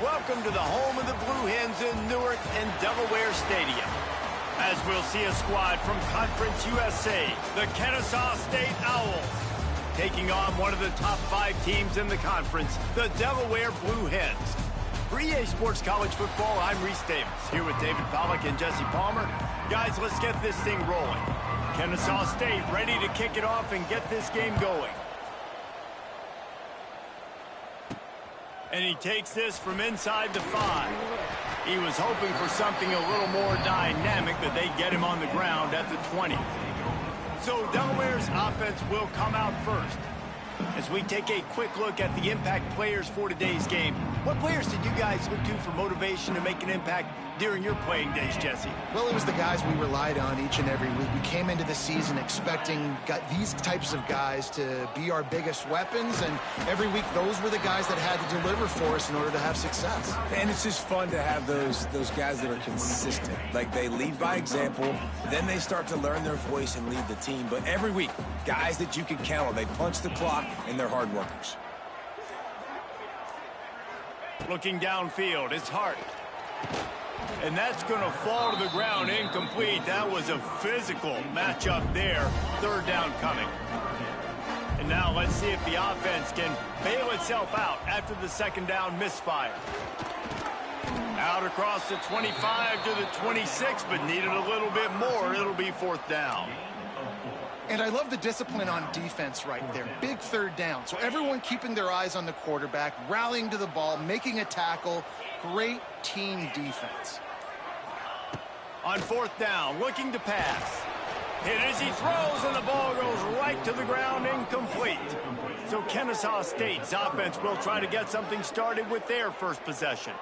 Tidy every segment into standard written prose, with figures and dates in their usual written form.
Welcome to the home of the Blue Hens in Newark and Delaware Stadium. As we'll see a squad from Conference USA, the Kennesaw State Owls, taking on one of the top 5 teams in the conference, the Delaware Blue Hens. For EA Sports College Football, I'm Reese Davis, here with David Pollack and Jesse Palmer. Guys, let's get this thing rolling. Kennesaw State ready to kick it off and get this game going. And he takes this from inside the 5. He was hoping for something a little more dynamic, but they get him on the ground at the 20. So Delaware's offense will come out first. As we take a quick look at the impact players for today's game, what players did you guys look to for motivation to make an impact during your playing days, Jesse? Well, it was the guys we relied on each and every week. We came into the season expecting these types of guys to be our biggest weapons, and every week those were the guys that had to deliver for us in order to have success. And it's just fun to have those guys that are consistent. Like, they lead by example, then they start to learn their voice and lead the team. But every week, guys that you can count on, they punch the clock, and they're hard workers. Looking downfield, it's Hart. And that's going to fall to the ground incomplete. That was a physical matchup there. Third down coming. And now let's see if the offense can bail itself out after the second down misfire. Out across the 25 to the 26, but needed a little bit more. It'll be fourth down. And I love the discipline on defense right there. Big third down. So everyone keeping their eyes on the quarterback, rallying to the ball, making a tackle. Great team defense. On fourth down, looking to pass. Hit as he throws, and the ball goes right to the ground, incomplete. So Kennesaw State's offense will try to get something started with their first possession.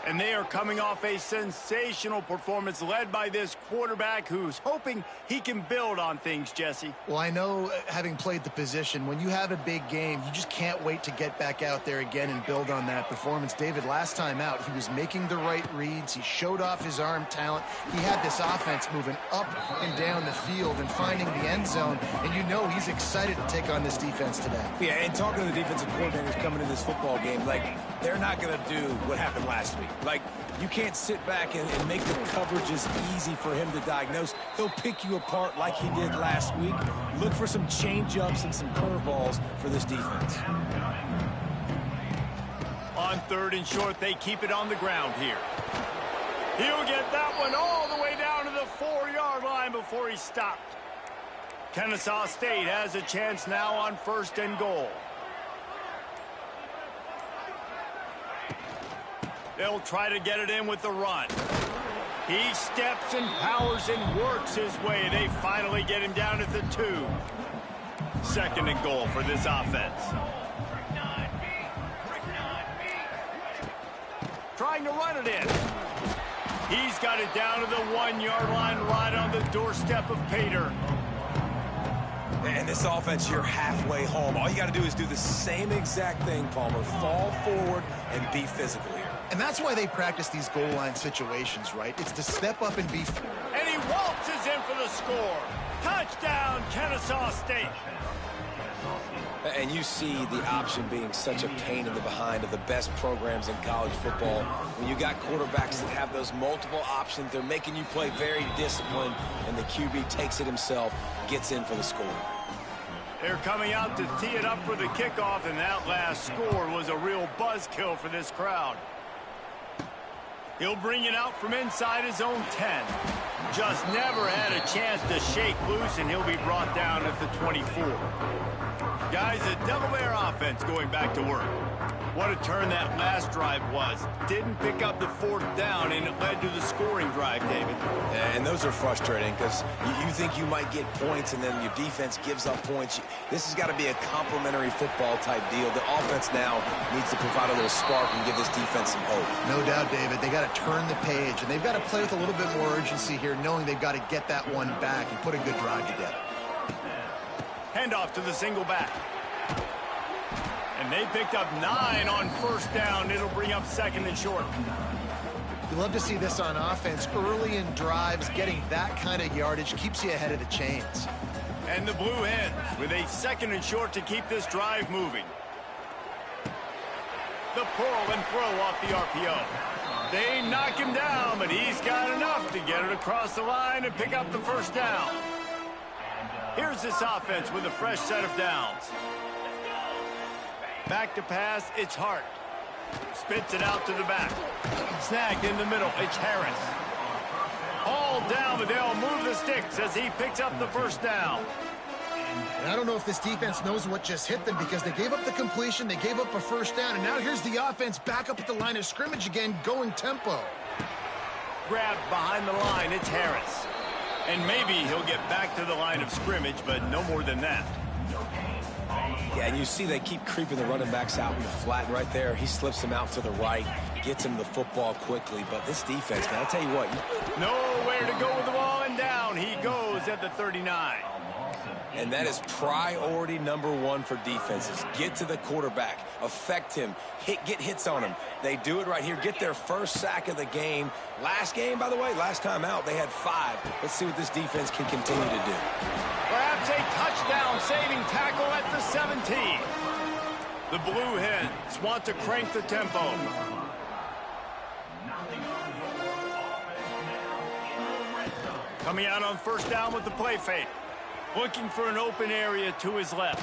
And they are coming off a sensational performance led by this quarterback who's hoping he can build on things, Jesse. Well, I know, having played the position, when you have a big game, you just can't wait to get back out there again and build on that performance. David, last time out, he was making the right reads. He showed off his arm talent. He had this offense moving up and down the field and finding the end zone. And you know he's excited to take on this defense today. Yeah, and talking to the defensive coordinators coming into this football game, like, they're not going to do what happened last week. Like, you can't sit back and make the coverages easy for him to diagnose. He'll pick you apart like he did last week. Look for some change-ups and some curveballs for this defense. On third and short, they keep it on the ground here. He'll get that one all the way down to the 4-yard line before he stopped. Kennesaw State has a chance now on first and goal. They'll try to get it in with the run. He steps and powers and works his way. They finally get him down at the 2. Second and goal for this offense. Trying to run it in. He's got it down to the 1-yard line, right on the doorstep of Pater. And this offense, you're halfway home. All you got to do is do the same exact thing, Palmer. Fall forward and be physical here. And that's why they practice these goal line situations, right? It's to step up and be... And he waltzes in for the score. Touchdown, Kennesaw State. And you see the option being such a pain in the behind of the best programs in college football. When you got quarterbacks that have those multiple options, they're making you play very disciplined, and the QB takes it himself, gets in for the score. They're coming out to tee it up for the kickoff, and that last score was a real buzzkill for this crowd. He'll bring it out from inside his own 10. Just never had a chance to shake loose, and he'll be brought down at the 24. Guys, the Delaware offense going back to work. What a turn that last drive was. Didn't pick up the fourth down, and it led to the scoring drive, David. And those are frustrating because you think you might get points, and then your defense gives up points. This has got to be a complementary football type deal. The offense now needs to provide a little spark and give this defense some hope. No doubt, David. They got to turn the page, and they've got to play with a little bit more urgency here, knowing they've got to get that one back and put a good drive together. Handoff to the single back. And they picked up 9 on first down. It'll bring up second and short. You love to see this on offense. Early in drives, getting that kind of yardage keeps you ahead of the chains. And the Blue Hens with a second and short to keep this drive moving. The pull and throw off the RPO. They knock him down, but he's got enough to get it across the line and pick up the first down. Here's this offense with a fresh set of downs. Back to pass, it's Hart. Spits it out to the back. Snagged in the middle, it's Harris. Hauled down, but they'll move the sticks as he picks up the first down. And I don't know if this defense knows what just hit them because they gave up the completion, they gave up a first down, and now here's the offense back up at the line of scrimmage again, going tempo. Grabbed behind the line, it's Harris. And maybe he'll get back to the line of scrimmage, but no more than that. Yeah, and you see they keep creeping the running backs out in the flat right there. He slips them out to the right, gets him the football quickly. But this defense, man, I'll tell you what. Nowhere to go with the ball, and down he goes at the 39. And that is priority number one for defenses. Get to the quarterback, affect him, get hits on him. They do it right here, get their first sack of the game. Last game, by the way, last time out, they had 5. Let's see what this defense can continue to do. Perhaps a touchdown-saving tackle at the 17. The Blue Hens want to crank the tempo. Coming out on first down with the play fake. Looking for an open area to his left.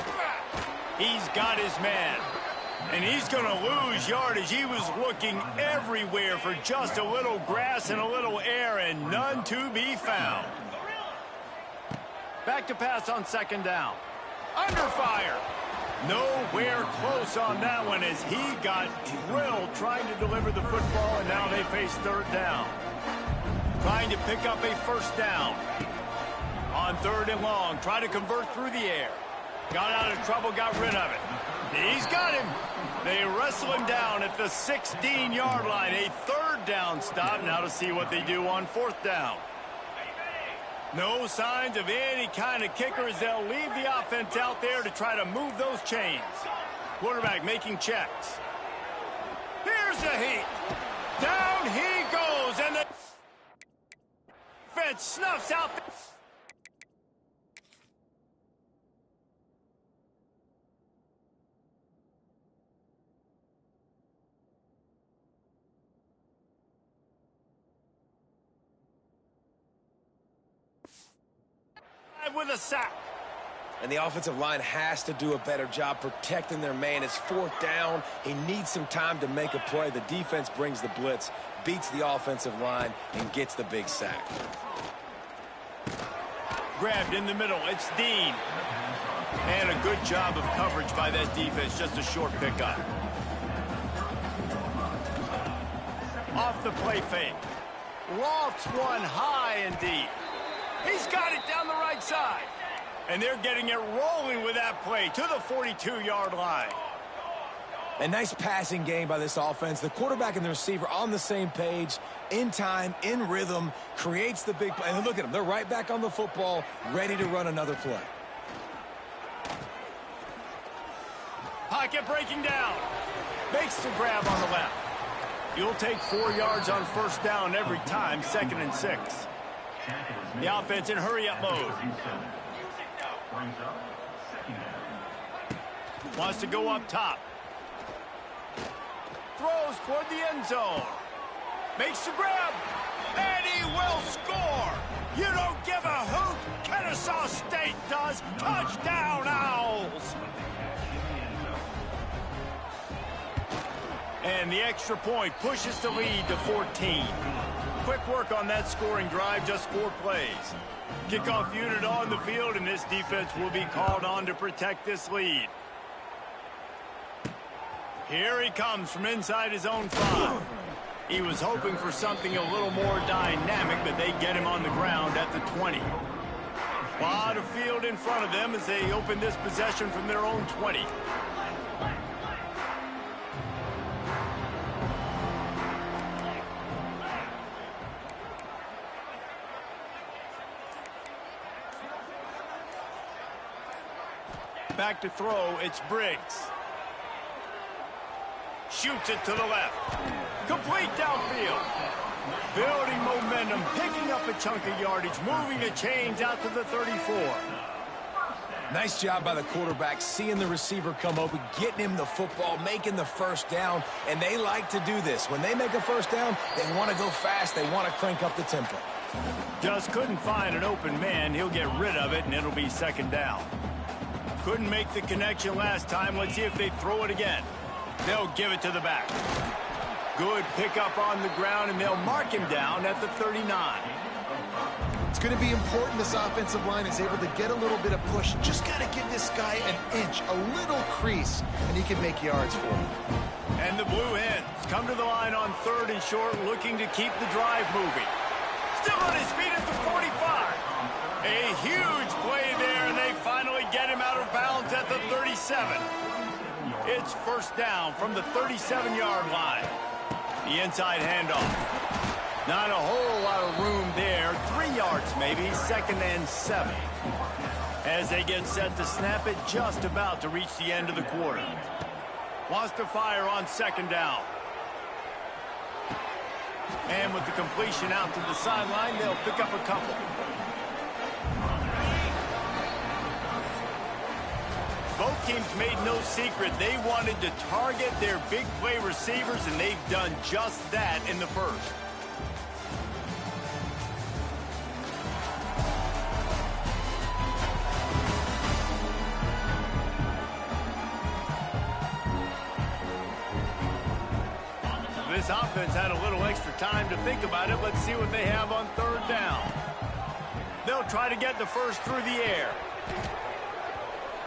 He's got his man. And he's going to lose yardage. He was looking everywhere for just a little grass and a little air, and none to be found. Back to pass on second down. Under fire. Nowhere close on that one as he got drilled trying to deliver the football, and now they face third down. Trying to pick up a first down. On third and long, try to convert through the air. Got out of trouble, got rid of it. He's got him. They wrestle him down at the 16-yard line. A third down stop. Now to see what they do on fourth down. No signs of any kind of kickers. They'll leave the offense out there to try to move those chains. Quarterback making checks. Here's the heat. Down he goes, and the defense snuffs out the... with a sack. And the offensive line has to do a better job protecting their man. It's fourth down. He needs some time to make a play. The defense brings the blitz, beats the offensive line, and gets the big sack. Grabbed in the middle. It's Dean. And a good job of coverage by that defense. Just a short pickup. Off the play fake. Lofts one high and deep. He's got it down the right side. And they're getting it rolling with that play to the 42-yard line. A nice passing game by this offense. The quarterback and the receiver on the same page, in time, in rhythm, creates the big play. And look at them. They're right back on the football, ready to run another play. Pocket breaking down. Makes the grab on the left. You'll take 4 yards on first down every time, 2nd and 6. The offense in hurry-up mode. Wants to go up top. Throws toward the end zone. Makes the grab. And he will score. You don't give a hoot. Kennesaw State does. Touchdown, Owls. And the extra point pushes the lead to 14. Quick work on that scoring drive, just 4 plays. Kickoff unit on the field, and this defense will be called on to protect this lead. Here he comes from inside his own 5. He was hoping for something a little more dynamic, but they get him on the ground at the 20. A lot of field in front of them as they open this possession from their own 20. Back to throw, it's Briggs. Shoots it to the left. Complete downfield. Building momentum, picking up a chunk of yardage, moving the chains out to the 34. Nice job by the quarterback, seeing the receiver come open, getting him the football, making the first down, and they like to do this. When they make a first down, they want to go fast. They want to crank up the tempo. Just couldn't find an open man. He'll get rid of it, and it'll be second down. Couldn't make the connection last time. Let's see if they throw it again. They'll give it to the back. Good pickup on the ground, and they'll mark him down at the 39. It's going to be important this offensive line is able to get a little bit of push. Just got to give this guy an inch, a little crease, and he can make yards for him. And the Blue Hens come to the line on 3rd and short, looking to keep the drive moving. Still on his feet at the 45. A huge play there, and they finally get him out of bounds at the 37. It's first down from the 37-yard line. The inside handoff. Not a whole lot of room there. 3 yards maybe, 2nd and 7. As they get set to snap it, just about to reach the end of the quarter. Wants to fire on 2nd down. And with the completion out to the sideline, they'll pick up a couple. Both teams made no secret they wanted to target their big play receivers, and they've done just that in the first. This offense had a little extra time to think about it. Let's see what they have on 3rd down. They'll try to get the first through the air.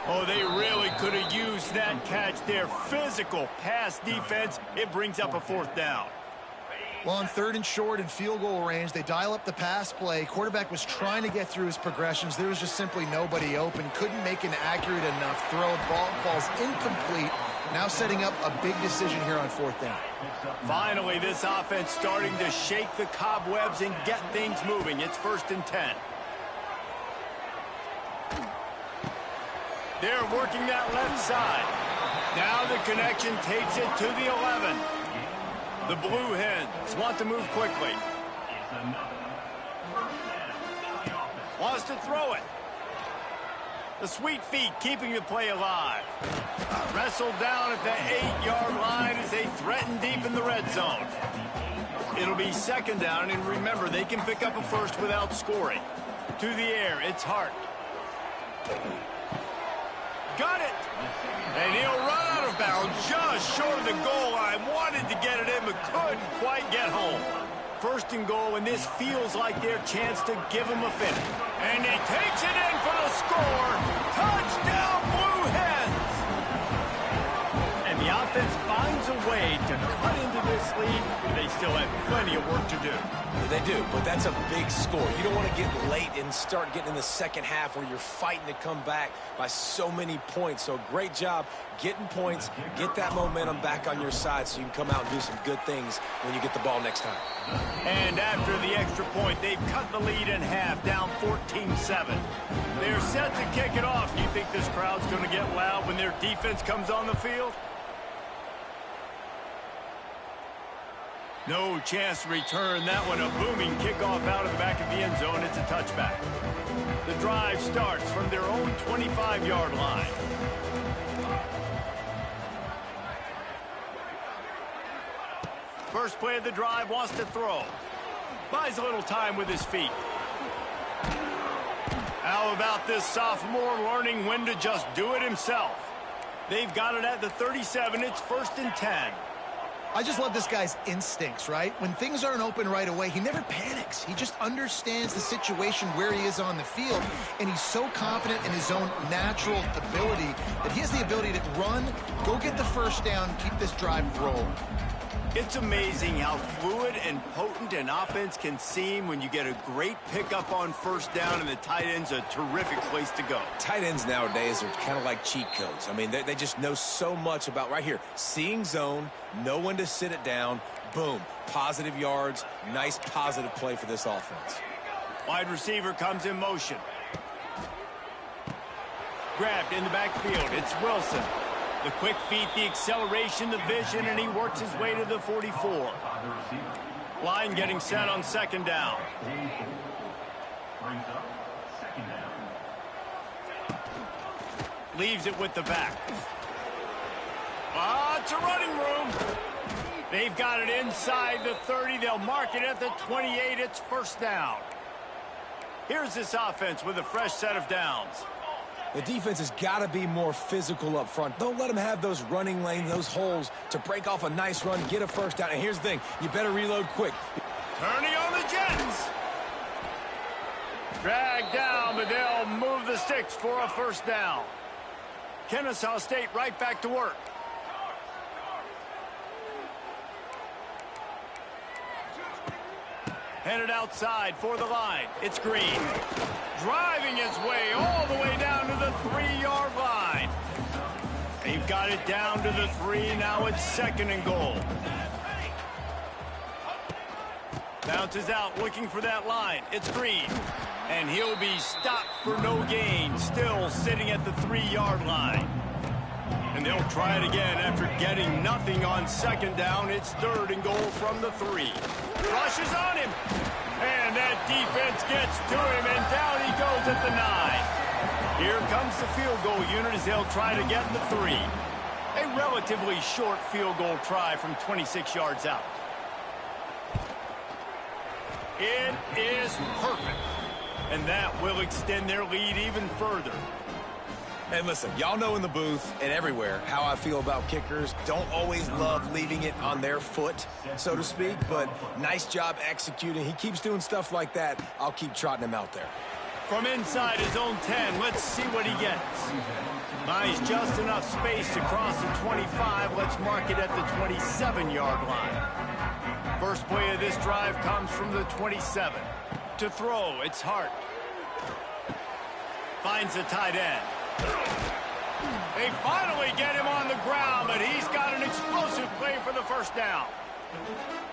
Oh, they really could have used that catch there. Physical pass defense. It brings up a 4th down. Well, on 3rd and short and field goal range, they dial up the pass play. Quarterback was trying to get through his progressions. There was just simply nobody open. Couldn't make an accurate enough throw. Ball's incomplete. Now setting up a big decision here on 4th down. Finally, this offense starting to shake the cobwebs and get things moving. It's 1st and 10. They're working that left side. Now the connection takes it to the 11. The Blue Hens want to move quickly. Wants to throw it. The sweet feet keeping the play alive. Wrestled down at the 8-yard line as they threaten deep in the red zone. It'll be 2nd down, and remember, they can pick up a first without scoring. To the air, it's Hart. Got it. And he'll run out of bounds just short of the goal line. Wanted to get it in, but couldn't quite get home. 1st and goal, and this feels like their chance to give him a finish. And he takes it in for the score. Touchdown, Blue Hens. And the offense finds a way to cut into this lead, but they still have plenty of work to do. They do, but that's a big score. You don't want to get late and start getting in the second half where you're fighting to come back by so many points. So great job getting points, get that momentum back on your side so you can come out and do some good things when you get the ball next time. And after the extra point, they've cut the lead in half, down 14-7. They're set to kick it off. Do you think this crowd's going to get loud when their defense comes on the field? No chance to return that one. A booming kickoff out of the back of the end zone. It's a touchback. The drive starts from their own 25-yard line. First play of the drive, wants to throw. Buys a little time with his feet. How about this sophomore learning when to just do it himself? They've got it at the 37. It's 1st and 10. I just love this guy's instincts, right? When things aren't open right away, he never panics. He just understands the situation where he is on the field, and he's so confident in his own natural ability that he has the ability to run, go get the first down, keep this drive rolling. It's amazing how fluid and potent an offense can seem when you get a great pickup on first down, and the tight end's a terrific place to go. Tight ends nowadays are kind of like cheat codes. I mean, they just know so much about right here. Seeing zone, know when to sit it down, boom, positive yards, nice positive play for this offense. Wide receiver comes in motion. Grabbed in the backfield. It's Wilson. The quick feet, the acceleration, the vision, and he works his way to the 44. Line getting set on 2nd down. Leaves it with the back. It's a running room. They've got it inside the 30. They'll mark it at the 28. It's first down. Here's this offense with a fresh set of downs. The defense has got to be more physical up front. Don't let them have those running lanes, those holes to break off a nice run, get a first down. And here's the thing, you better reload quick. Turning on the Jets. Dragged down, but they'll move the sticks for a first down. Kennesaw State right back to work. Headed outside for the line. It's Green. Driving his way all the way down to the 3-yard line. They've got it down to the 3. Now it's second and goal. Bounces out looking for that line. It's Green. And he'll be stopped for no gain. Still sitting at the 3-yard line. And they'll try it again after getting nothing on second down. It's third and goal from the 3. Rushes on him. And that defense gets to him, and down he goes at the 9. Here comes the field goal unit as they'll try to get the 3. A relatively short field goal try from 26 yards out. It is perfect. And that will extend their lead even further. And listen, y'all know in the booth and everywhere how I feel about kickers. Don't always love leaving it on their foot, so to speak, but nice job executing. He keeps doing stuff like that. I'll keep trotting him out there. From inside his own 10, let's see what he gets. Buys just enough space to cross the 25. Let's mark it at the 27-yard line. First play of this drive comes from the 27. To throw, it's Hart. Finds the tight end. They finally get him on the ground, but he's got an explosive play for the first down.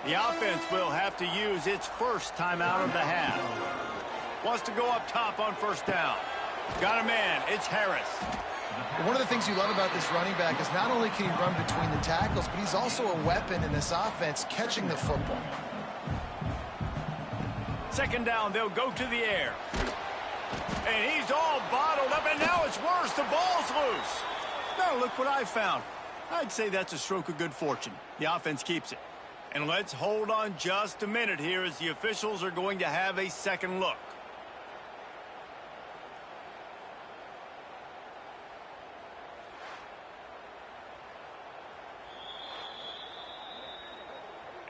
The offense will have to use its first timeout of the half. Wants to go up top on first down. Got a man. It's Harris. One of the things you love about this running back is not only can he run between the tackles, but he's also a weapon in this offense catching the football. Second down, they'll go to the air. And he's all bottled up, and now it's worse. The ball's loose. Now look what I found. I'd say that's a stroke of good fortune. The offense keeps it. And let's hold on just a minute here as the officials are going to have a second look.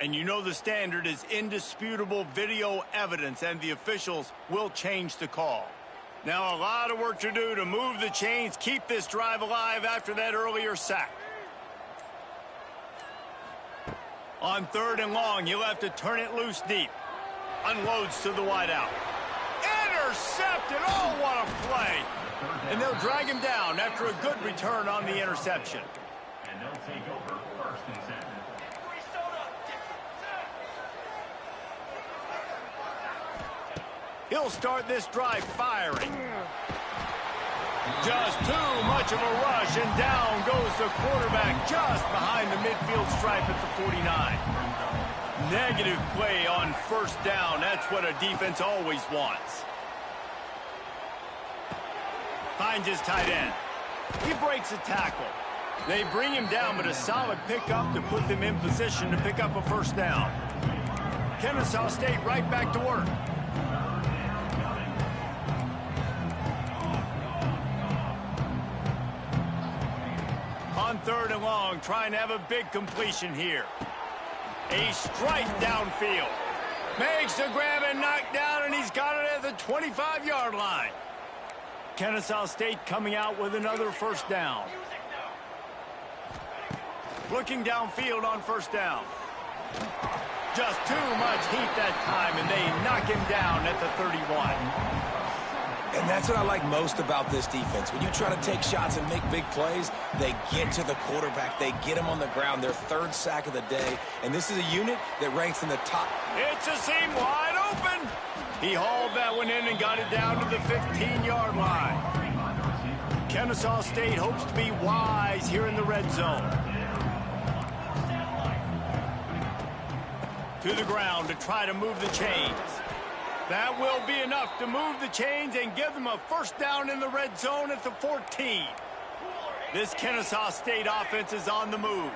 And you know the standard is indisputable video evidence, and the officials will change the call. Now a lot of work to do to move the chains, keep this drive alive after that earlier sack. On third and long, he'll have to turn it loose deep. Unloads to the wideout. Intercepted! Oh, what a play! And they'll drag him down after a good return on the interception. And they'll take over first and 7. He'll start this drive firing. Just too much of a rush, and down goes the quarterback just behind the midfield stripe at the 49. Negative play on first down. That's what a defense always wants. Finds his tight end. He breaks a tackle. They bring him down, but a solid pickup to put them in position to pick up a first down. Kennesaw State right back to work. On third and long, trying to have a big completion here. A strike downfield. Makes the grab and knock down, and he's got it at the 25-yard line. Kennesaw State coming out with another first down. Looking downfield on first down. Just too much heat that time, and they knock him down at the 31. And that's what I like most about this defense. When you try to take shots and make big plays, they get to the quarterback. They get him on the ground, their third sack of the day. And this is a unit that ranks in the top. It's a seam wide open. He hauled that one in and got it down to the 15-yard line. Kennesaw State hopes to be wise here in the red zone. To the ground to try to move the chains. That will be enough to move the chains and give them a first down in the red zone at the 14. This Kennesaw State offense is on the move.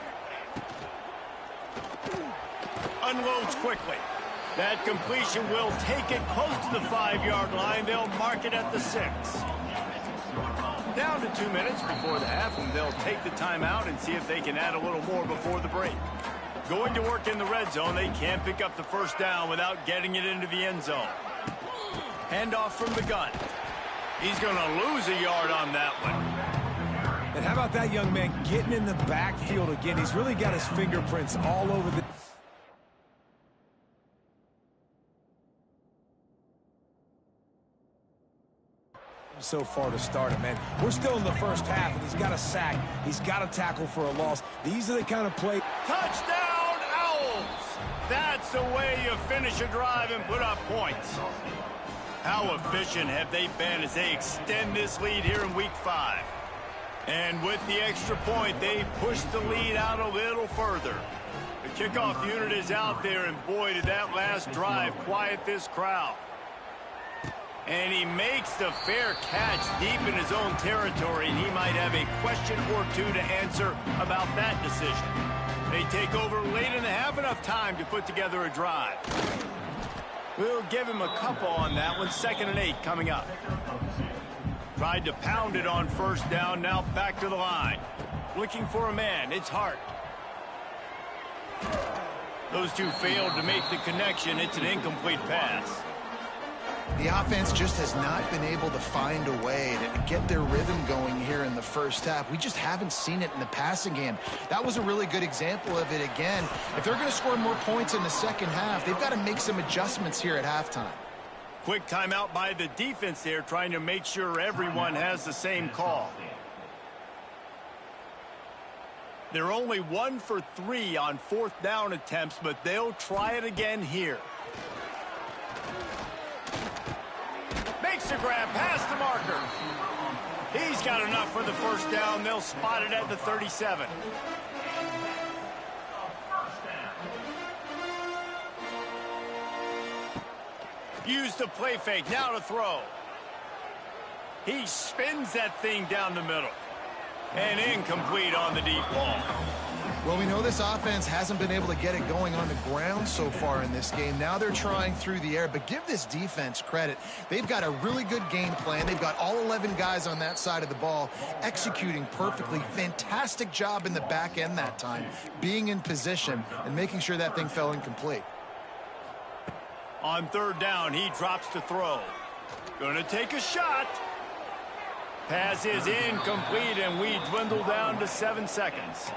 Unloads quickly. That completion will take it close to the 5-yard line. They'll mark it at the 6. Down to 2 minutes before the half, and they'll take the timeout and see if they can add a little more before the break. Going to work in the red zone. They can't pick up the first down without getting it into the end zone. Handoff from the gun. He's going to lose a yard on that one. And how about that young man getting in the backfield again? He's really got his fingerprints all over the... so far to start it, man. We're still in the first half, and he's got a sack. He's got a tackle for a loss. These are the kind of play... Touchdown, Owls! That's the way you finish a drive and put up points. How efficient have they been as they extend this lead here in Week 5? And with the extra point, they push the lead out a little further. The kickoff unit is out there, and boy, did that last drive quiet this crowd. And he makes the fair catch deep in his own territory, and he might have a question or two to answer about that decision. They take over late in the half, enough time to put together a drive. We'll give him a couple on that one. 2nd and 8 coming up. Tried to pound it on first down, now back to the line. Looking for a man, it's Hart. Those two failed to make the connection. It's an incomplete pass. The offense just has not been able to find a way to get their rhythm going here in the first half. We just haven't seen it in the passing game. That was a really good example of it again. If they're going to score more points in the second half, they've got to make some adjustments here at halftime. Quick timeout by the defense there, trying to make sure everyone has the same call. They're only 1 for 3 on 4th down attempts, but they'll try it again here. Makes the grab past the marker. He's got enough for the first down. They'll spot it at the 37. Use the play fake. Now to throw. He spins that thing down the middle. And incomplete on the deep ball. Well, we know this offense hasn't been able to get it going on the ground so far in this game. Now they're trying through the air, but give this defense credit. They've got a really good game plan. They've got all 11 guys on that side of the ball executing perfectly. Fantastic job in the back end that time, being in position and making sure that thing fell incomplete. On 3rd down, he drops to throw. Gonna take a shot. Pass is incomplete, and we dwindle down to 7 seconds.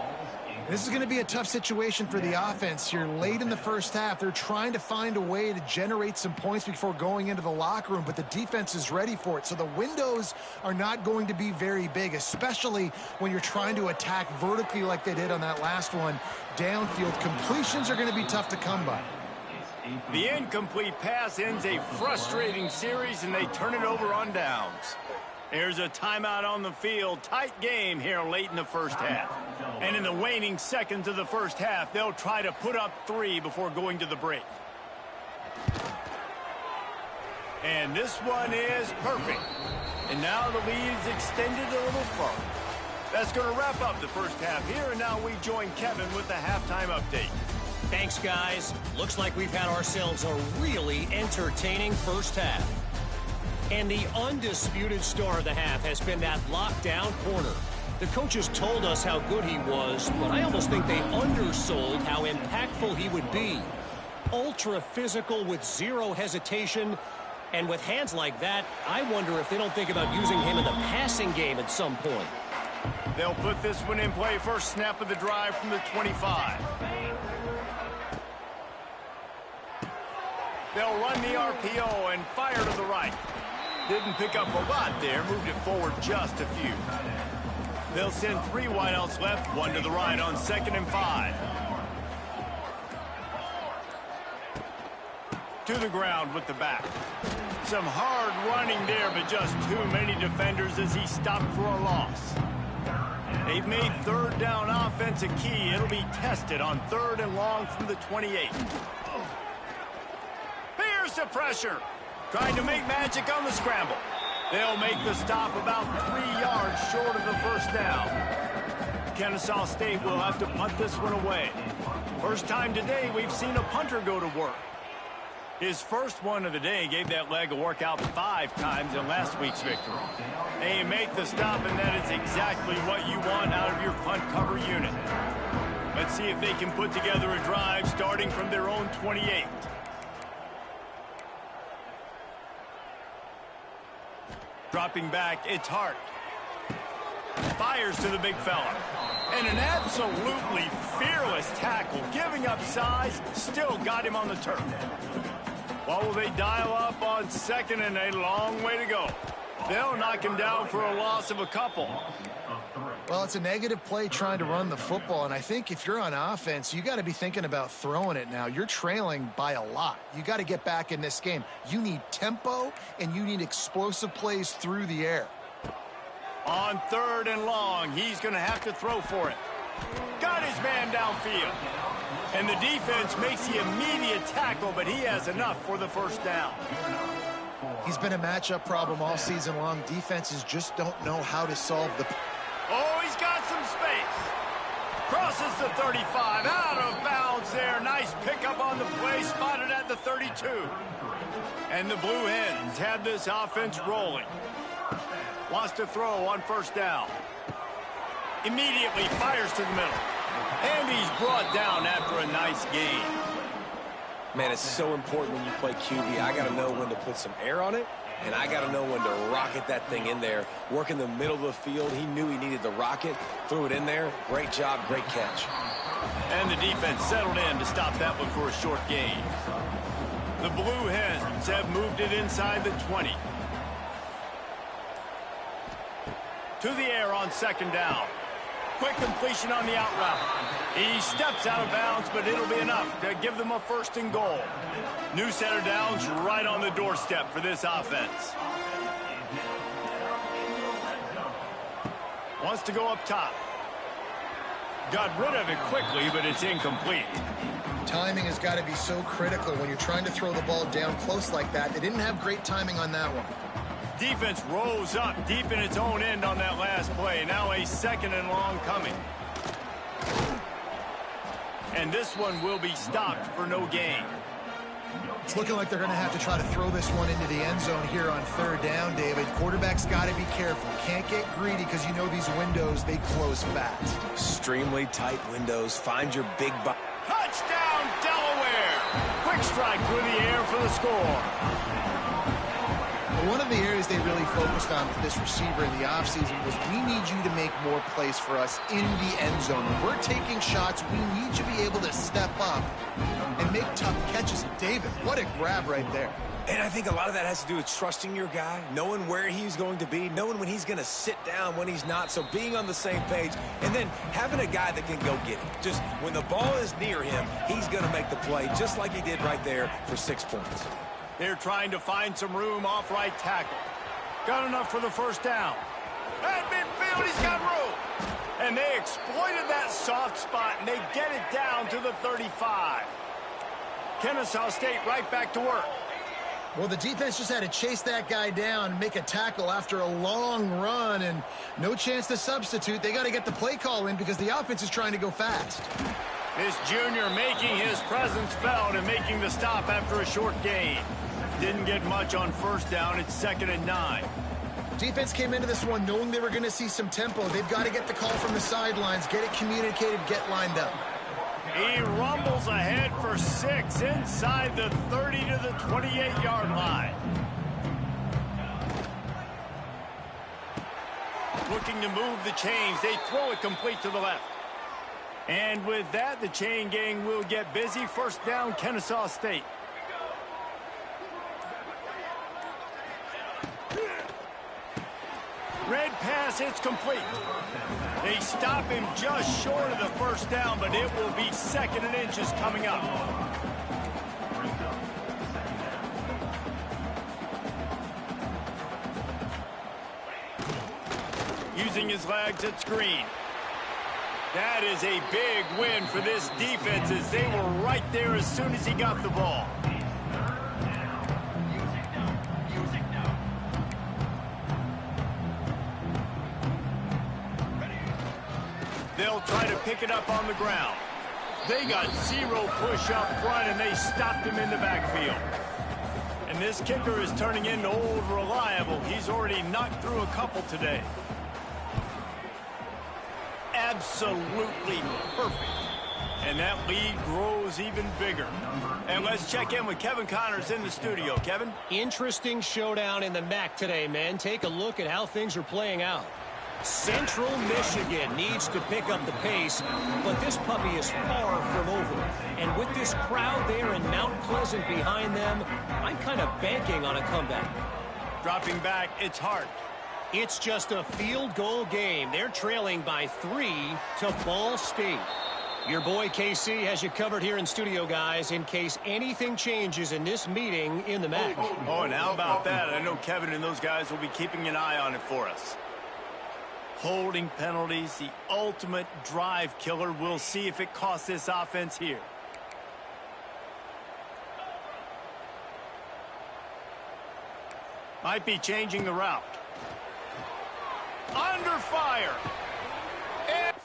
This is going to be a tough situation for the offense here late in the first half. They're trying to find a way to generate some points before going into the locker room, but the defense is ready for it. So the windows are not going to be very big, especially when you're trying to attack vertically like they did on that last one. Downfield completions are going to be tough to come by. The incomplete pass ends a frustrating series, and they turn it over on downs. There's a timeout on the field. Tight game here late in the first half. And in the waning seconds of the first half, they'll try to put up 3 before going to the break. And this one is perfect. And now the lead is extended a little further. That's going to wrap up the first half here, and now we join Kevin with the halftime update. Thanks, guys. Looks like we've had ourselves a really entertaining first half. And the undisputed star of the half has been that lockdown corner. The coaches told us how good he was, but I almost think they undersold how impactful he would be. Ultra physical with zero hesitation, and with hands like that, I wonder if they don't think about using him in the passing game at some point. They'll put this one in play. First snap of the drive from the 25. They'll run the RPO and fire to the right. Didn't pick up a lot there, moved it forward just a few. They'll send 3 wideouts left, 1 to the right on 2nd and 5. To the ground with the back. Some hard running there, but just too many defenders as he stopped for a loss. They've made 3rd down offense a key. It'll be tested on 3rd and long from the 28. Here's the pressure. Trying to make magic on the scramble. They'll make the stop about 3 yards short of the first down. Kennesaw State will have to punt this one away. First time today we've seen a punter go to work. His first one of the day gave that leg a workout 5 times in last week's victory. They make the stop, and that is exactly what you want out of your punt cover unit. Let's see if they can put together a drive starting from their own 28. Dropping back, it's Hart. Fires to the big fella. And an absolutely fearless tackle, giving up size, still got him on the turf. What will they dial up on second, and a long way to go? They'll knock him down for a loss of a couple. Well, it's a negative play trying to run the football, and I think if you're on offense, you got to be thinking about throwing it now. You're trailing by a lot. You got to get back in this game. You need tempo, and you need explosive plays through the air. On 3rd and long, he's going to have to throw for it. Got his man downfield. And the defense makes the immediate tackle, but he has enough for the first down. He's been a matchup problem all season long. Defenses just don't know how to solve the... Oh, he's got some space. Crosses the 35, out of bounds there. Nice pickup on the play, spotted at the 32. And the Blue Hens have this offense rolling. Wants to throw on first down. Immediately fires to the middle. And he's brought down after a nice gain. Man, it's so important when you play QB. I got to know when to put some air on it, and I got to know when to rocket that thing in there. Work in the middle of the field. He knew he needed the rocket. Threw it in there. Great job, great catch. And the defense settled in to stop that one for a short gain. The Blue Hens have moved it inside the 20. To the air on second down. Quick completion on the out route. He steps out of bounds, but it'll be enough to give them a 1st and goal. New set of downs right on the doorstep for this offense. Wants to go up top. Got rid of it quickly, but it's incomplete. Timing has got to be so critical when you're trying to throw the ball down close like that. They didn't have great timing on that one. Defense rolls up deep in its own end on that last play. Now a 2nd and long coming. And this one will be stopped for no gain. It's looking like they're going to have to try to throw this one into the end zone here on 3rd down, David. Quarterback's got to be careful. Can't get greedy because you know these windows, they close fast. Extremely tight windows. Find your big box. Touchdown, Delaware! Quick strike through the air for the score. One of the areas they really focused on with this receiver in the offseason was we need you to make more plays for us in the end zone. When we're taking shots, we need you to be able to step up and make tough catches. David, what a grab right there. And I think a lot of that has to do with trusting your guy, knowing where he's going to be, knowing when he's going to sit down, when he's not. So being on the same page, and then having a guy that can go get it. Just when the ball is near him, he's going to make the play just like he did right there for 6 points. They're trying to find some room off right tackle. Got enough for the first down. At midfield, he's got room. And they exploited that soft spot, and they get it down to the 35. Kennesaw State right back to work. Well, the defense just had to chase that guy down and make a tackle after a long run, and no chance to substitute. They got to get the play call in because the offense is trying to go fast. This junior making his presence felt and making the stop after a short gain. Didn't get much on first down. It's 2nd and 9. Defense came into this one knowing they were going to see some tempo. They've got to get the call from the sidelines, get it communicated, get lined up. He rumbles ahead for 6 inside the 30 to the 28-yard line. Looking to move the chains. They throw it complete to the left. And with that, the chain gang will get busy. First down, Kennesaw State. Red pass, it's complete. They stop him just short of the first down, but it will be 2nd and inches coming up. Using his legs at screen. That is a big win for this defense as they were right there as soon as he got the ball. they'll try to pick it up on the ground. They got zero push up front, and they stopped him in the backfield. And this kicker is turning into old reliable. He's already knocked through a couple today. Absolutely perfect. And that lead grows even bigger. And let's check in with Kevin Connors in the studio. Kevin? Interesting showdown in the MAC today, men. Take a look at how things are playing out. Central Michigan needs to pick up the pace, but this puppy is far from over. And with this crowd there in Mount Pleasant behind them, I'm kind of banking on a comeback. Dropping back, it's hard. It's just a field goal game. They're trailing by 3 to Ball State. Your boy KC has you covered here in studio, guys, in case anything changes in this meeting in the MAC. Oh, and how about that? I know Kevin and those guys will be keeping an eye on it for us. Holding penalties, the ultimate drive killer. We'll see if it costs this offense here. Might be changing the route. Under fire. And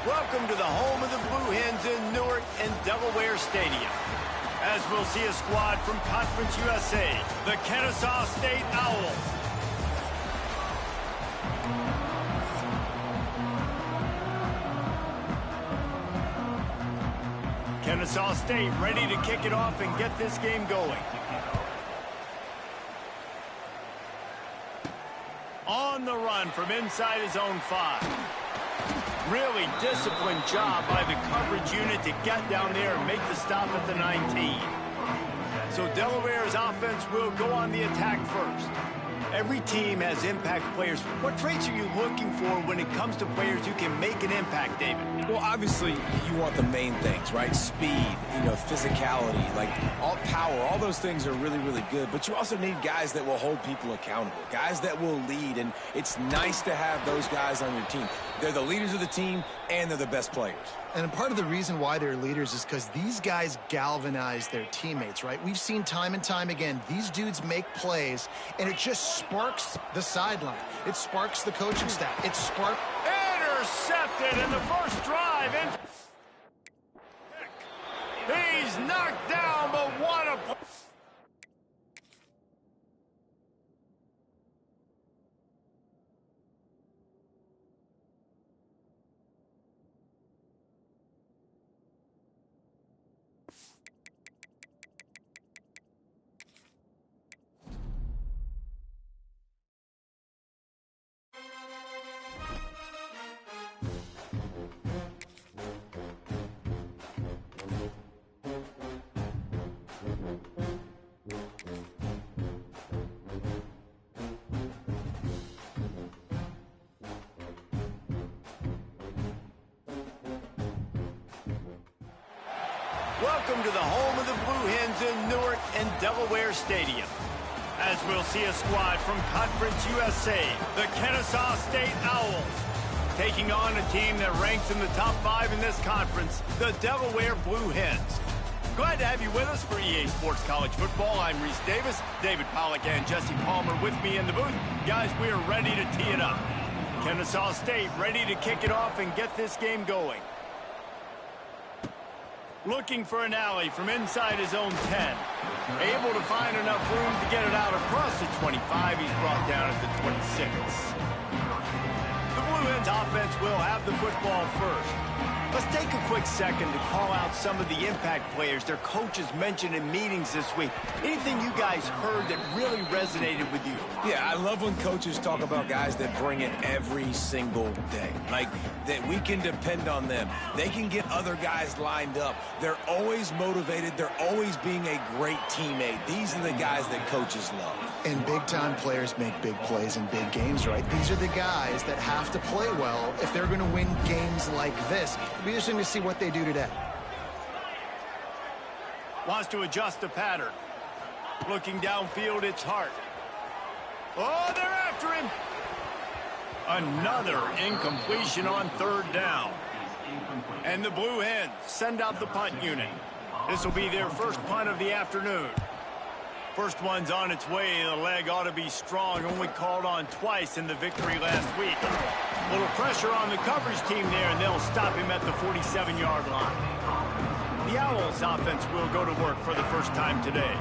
welcome to the home of the Blue Hens in Newark and Delaware Stadium. As we'll see a squad from Conference USA, the Kennesaw State Owls. Kennesaw State ready to kick it off and get this game going. On the run from inside his own 5. Really disciplined job by the coverage unit to get down there and make the stop at the 19. So Delaware's offense will go on the attack first. Every team has impact players. What traits are you looking for when it comes to players who can make an impact, David? Well, obviously, you want the main things, right? Speed, physicality, like all power, all those things are really, really good. But you also need guys that will hold people accountable, guys that will lead. And it's nice to have those guys on your team. They're the leaders of the team, and they're the best players. And part of the reason why they're leaders is because these guys galvanize their teammates, right? We've seen time and time again, these dudes make plays, and it just sparks the sideline. It sparks the coaching staff. It sparks... Intercepted in the first drive. He's knocked down, but what a... Welcome to the home of the Blue Hens in Newark and Delaware Stadium. As we'll see a squad from Conference USA, the Kennesaw State Owls, taking on a team that ranks in the top 5 in this conference, the Delaware Blue Hens. Glad to have you with us for EA Sports College Football. I'm Reese Davis, David Pollack and Jesse Palmer with me in the booth. Guys, we are ready to tee it up. Kennesaw State ready to kick it off and get this game going. Looking for an alley from inside his own 10. Able to find enough room to get it out across the 25. He's brought down at the 26. The Blue Hens offense will have the football first. Let's take a quick second to call out some of the impact players their coaches mentioned in meetings this week. Anything you guys heard that really resonated with you? Yeah, I love when coaches talk about guys that bring it every single day. Like, that we can depend on them. They can get other guys lined up. They're always motivated. They're always being a great teammate. These are the guys that coaches love. And big-time players make big plays in big games, right? These are the guys that have to play well if they're going to win games like this. It'll be interesting to see what they do today. Wants to adjust the pattern. Looking downfield, it's Hart. Oh, they're after him. Another incompletion on third down. And the Blue Hens send out the punt unit. This will be their first punt of the afternoon. First one's on its way. The leg ought to be strong. Only called on twice in the victory last week. A little pressure on the coverage team there, and they'll stop him at the 47-yard line. The Owls offense will go to work for the first time today.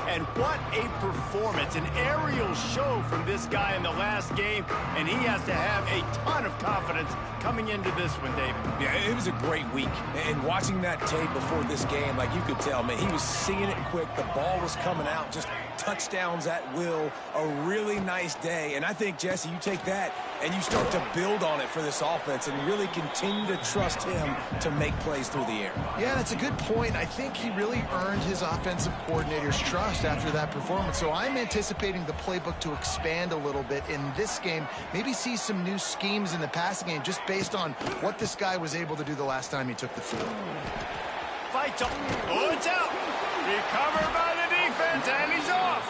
And what a performance, an aerial show from this guy in the last game, and he has to have a ton of confidence coming into this one, David. Yeah, it was a great week. And watching that tape before this game, like you could tell, man, he was seeing it quick. The ball was coming out, just touchdowns at will. A really nice day. And I think, Jesse, you take that and you start to build on it for this offense and really continue to trust him to make plays through the air. Yeah, that's a good point. I think he really earned his offensive coordinator's trust after that performance. So I'm anticipating the playbook to expand a little bit in this game. Maybe see some new schemes in the passing game just based on what this guy was able to do the last time he took the field. Fights up. Oh, it's out. Recovered by the defense, and he's off.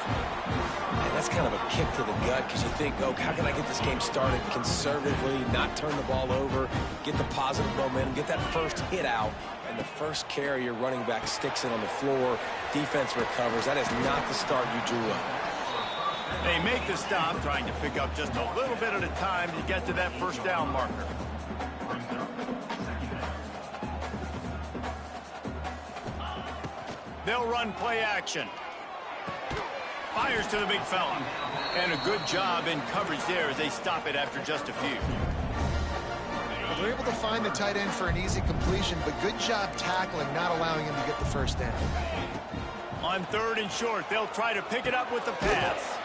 And that's kind of a kick to the gut because you think, oh, how can I get this game started conservatively, not turn the ball over, get the positive momentum, get that first hit out, and the first carry, your running back sticks it on the floor, defense recovers. That is not the start you drew up. They make the stop, trying to pick up just a little bit at a time to get to that first down marker. They'll run play action. Fires to the big fella. And a good job in coverage there as they stop it after just a few. Well, they're able to find the tight end for an easy completion, but good job tackling, not allowing him to get the first down. On third and short, they'll try to pick it up with the pass.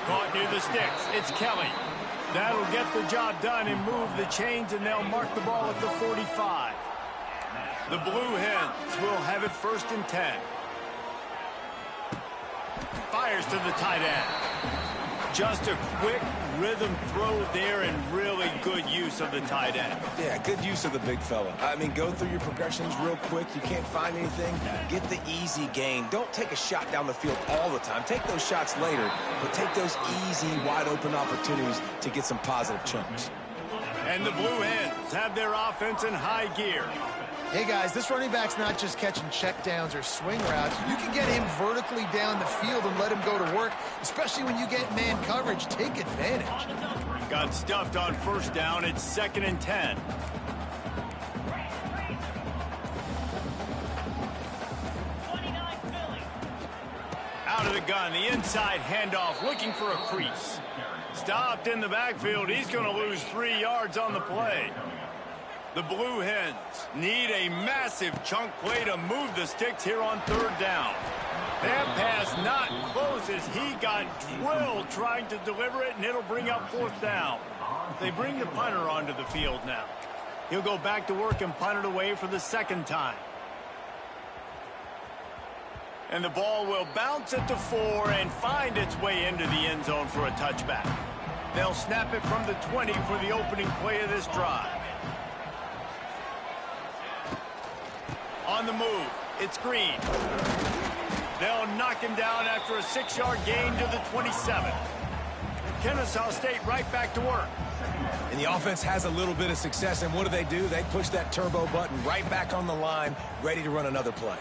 Caught near the sticks. It's Kelly. That'll get the job done and move the chains, and they'll mark the ball at the 45. The Blue Hens will have it first and 10. Fires to the tight end. Just a quick rhythm throw there and really good use of the tight end. Yeah, good use of the big fella. I mean, go through your progressions real quick. You can't find anything. Get the easy gain. Don't take a shot down the field all the time. Take those shots later, but take those easy, wide-open opportunities to get some positive chunks. And the Blue Hens have their offense in high gear. Hey, guys, this running back's not just catching checkdowns or swing routes. You can get him vertically down the field and let him go to work, especially when you get man coverage. Take advantage. Got stuffed on first down. It's 2nd and 10. Out of the gun, the inside handoff, looking for a crease. Stopped in the backfield. He's going to lose 3 yards on the play. The Blue Hens need a massive chunk play to move the sticks here on third down. That pass not close as he got drilled trying to deliver it, and it'll bring up 4th down. They bring the punter onto the field now. He'll go back to work and punt it away for the 2nd time. And the ball will bounce at the 4 and find its way into the end zone for a touchback. They'll snap it from the 20 for the opening play of this drive. On the move, it's Green. They'll knock him down after a 6-yard gain to the 27. Kennesaw State right back to work. And the offense has a little bit of success, and what do? They push that turbo button right back on the line, ready to run another play.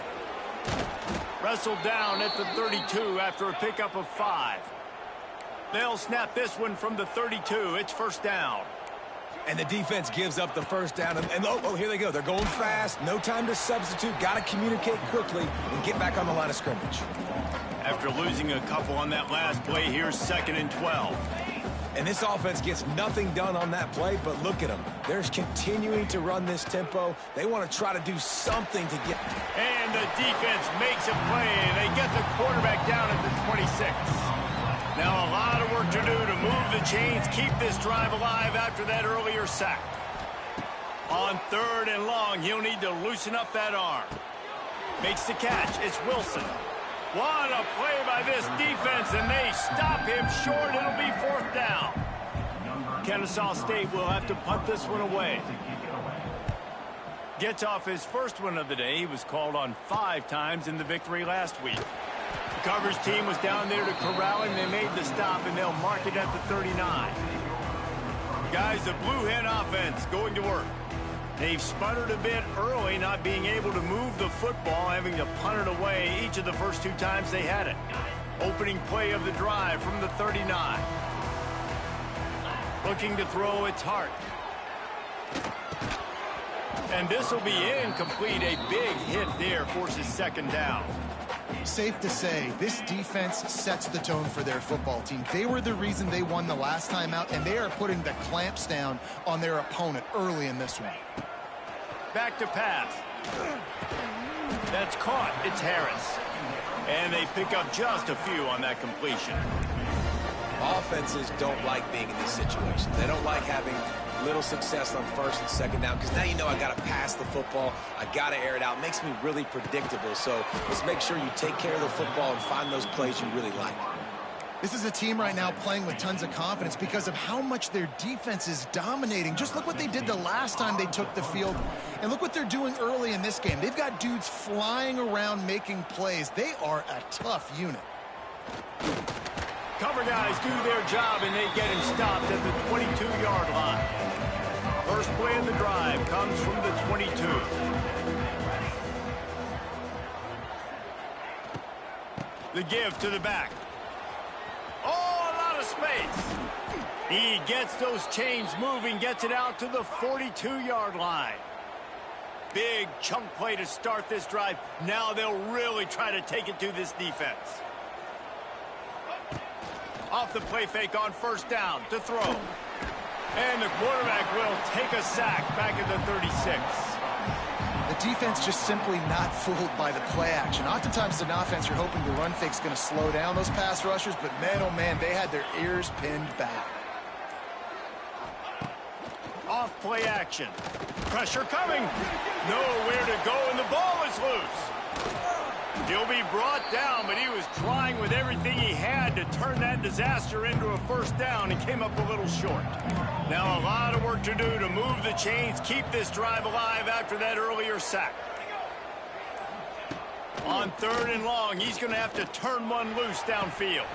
Wrestled down at the 32 after a pickup of 5. They'll snap this one from the 32. It's first down. And the defense gives up the first down. And oh, here they go. They're going fast. No time to substitute. Got to communicate quickly and get back on the line of scrimmage. After losing a couple on that last play, here's 2nd and 12. And this offense gets nothing done on that play, but look at them. They're continuing to run this tempo. They want to try to do something to get... And the defense makes a play. They get the quarterback down at the 26. Now a lot of work to do to move the chains, keep this drive alive after that earlier sack. On 3rd and long, he'll need to loosen up that arm. Makes the catch. It's Wilson. What a play by this defense, and they stop him short. It'll be 4th down. Kennesaw State will have to punt this one away. Gets off his first one of the day. He was called on 5 times in the victory last week. The coverage team was down there to corral him. They made the stop, and they'll mark it at the 39. Guys, the Blue Hen offense going to work. They've sputtered a bit early, not being able to move the football, having to punt it away each of the first 2 times they had it. Opening play of the drive from the 39. Looking to throw, it's Hart. And this will be incomplete. A big hit there forces second down. Safe to say, this defense sets the tone for their football team. They were the reason they won the last time out, and they are putting the clamps down on their opponent early in this one. Back to pass. That's caught. It's Harris. And they pick up just a few on that completion. Offenses don't like being in these situations. They don't like having little success on first and second down because now you know I got to pass the football. I got to air it out. It makes me really predictable. So let's make sure you take care of the football and find those plays you really like. This is a team right now playing with tons of confidence because of how much their defense is dominating. Just look what they did the last time they took the field, and look what they're doing early in this game. They've got dudes flying around making plays. They are a tough unit. Cover guys do their job, and they get him stopped at the 22-yard line. First play of the drive comes from the 22. The give to the back. Oh, a lot of space. He gets those chains moving, gets it out to the 42-yard line. Big chunk play to start this drive. Now they'll really try to take it to this defense. Off the play fake on first down to throw. And the quarterback will take a sack back at the 36. The defense just simply not fooled by the play action. Oftentimes, an offense, you're hoping the run fake's going to slow down those pass rushers, but man, oh man, they had their ears pinned back. Off play action. Pressure coming. Nowhere to go, and the ball is loose. He'll be brought down, but he was trying with everything he had to turn that disaster into a first down and came up a little short. Now a lot of work to do to move the chains, keep this drive alive after that earlier sack. On 3rd and long, he's going to have to turn one loose downfield.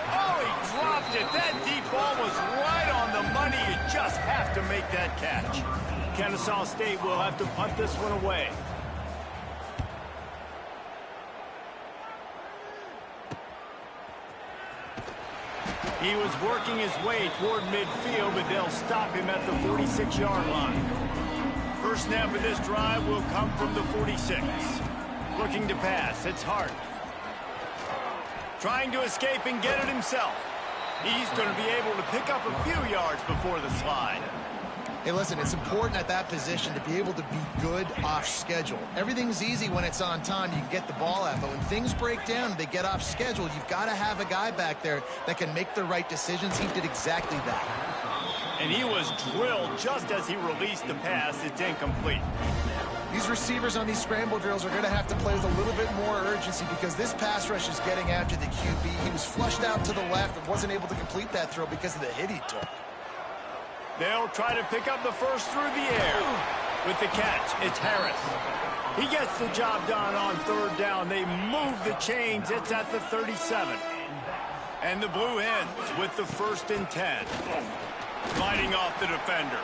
Oh, he dropped it. That deep ball was right on the money. You just have to make that catch. Kennesaw State will have to punt this one away. He was working his way toward midfield, but they'll stop him at the 46-yard line. First snap of this drive will come from the 46. Looking to pass, it's Hart. Trying to escape and get it himself. He's going to be able to pick up a few yards before the slide. Hey, listen, it's important at that position to be able to be good off schedule. Everything's easy when it's on time. You can get the ball out, but when things break down and they get off schedule, you've got to have a guy back there that can make the right decisions. He did exactly that. And he was drilled just as he released the pass. It's incomplete. These receivers on these scramble drills are going to have to play with a little bit more urgency because this pass rush is getting after the QB. He was flushed out to the left and wasn't able to complete that throw because of the hit he took. They'll try to pick up the first through the air. With the catch, it's Harris. He gets the job done on 3rd down. They move the chains. It's at the 37. And the Blue Hens with the 1st and 10. Fighting off the defender.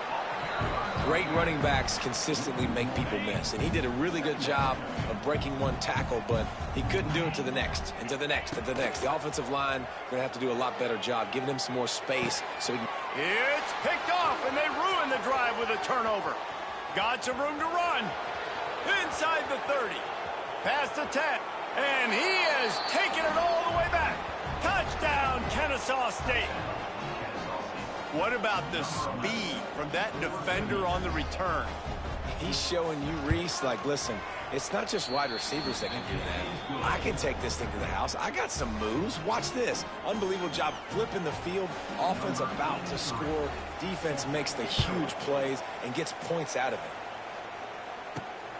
Great running backs consistently make people miss, and he did a really good job of breaking one tackle, but he couldn't do it to the next, and to the next, and to the next. The offensive line going to have to do a lot better job, giving him some more space so he can... It's picked off, and they ruin the drive with a turnover. Got some room to run. Inside the 30. Past the 10. And he has taken it all the way back. Touchdown, Kennesaw State. What about the speed from that defender on the return? He's showing you, Reese, like, listen, it's not just wide receivers that can do that. I can take this thing to the house. I got some moves. Watch this. Unbelievable job flipping the field. Offense about to score. Defense makes the huge plays and gets points out of it.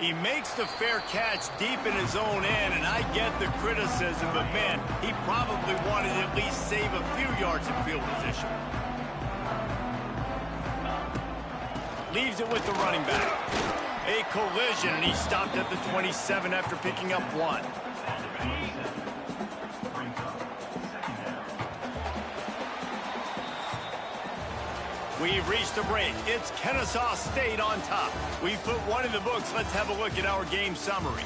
He makes the fair catch deep in his own end, and I get the criticism, but, man, he probably wanted to at least save a few yards in field position. Leaves it with the running back. A collision, and he stopped at the 27 after picking up 1. We've reached a break. It's Kennesaw State on top. We've put 1 in the books. Let's have a look at our game summary.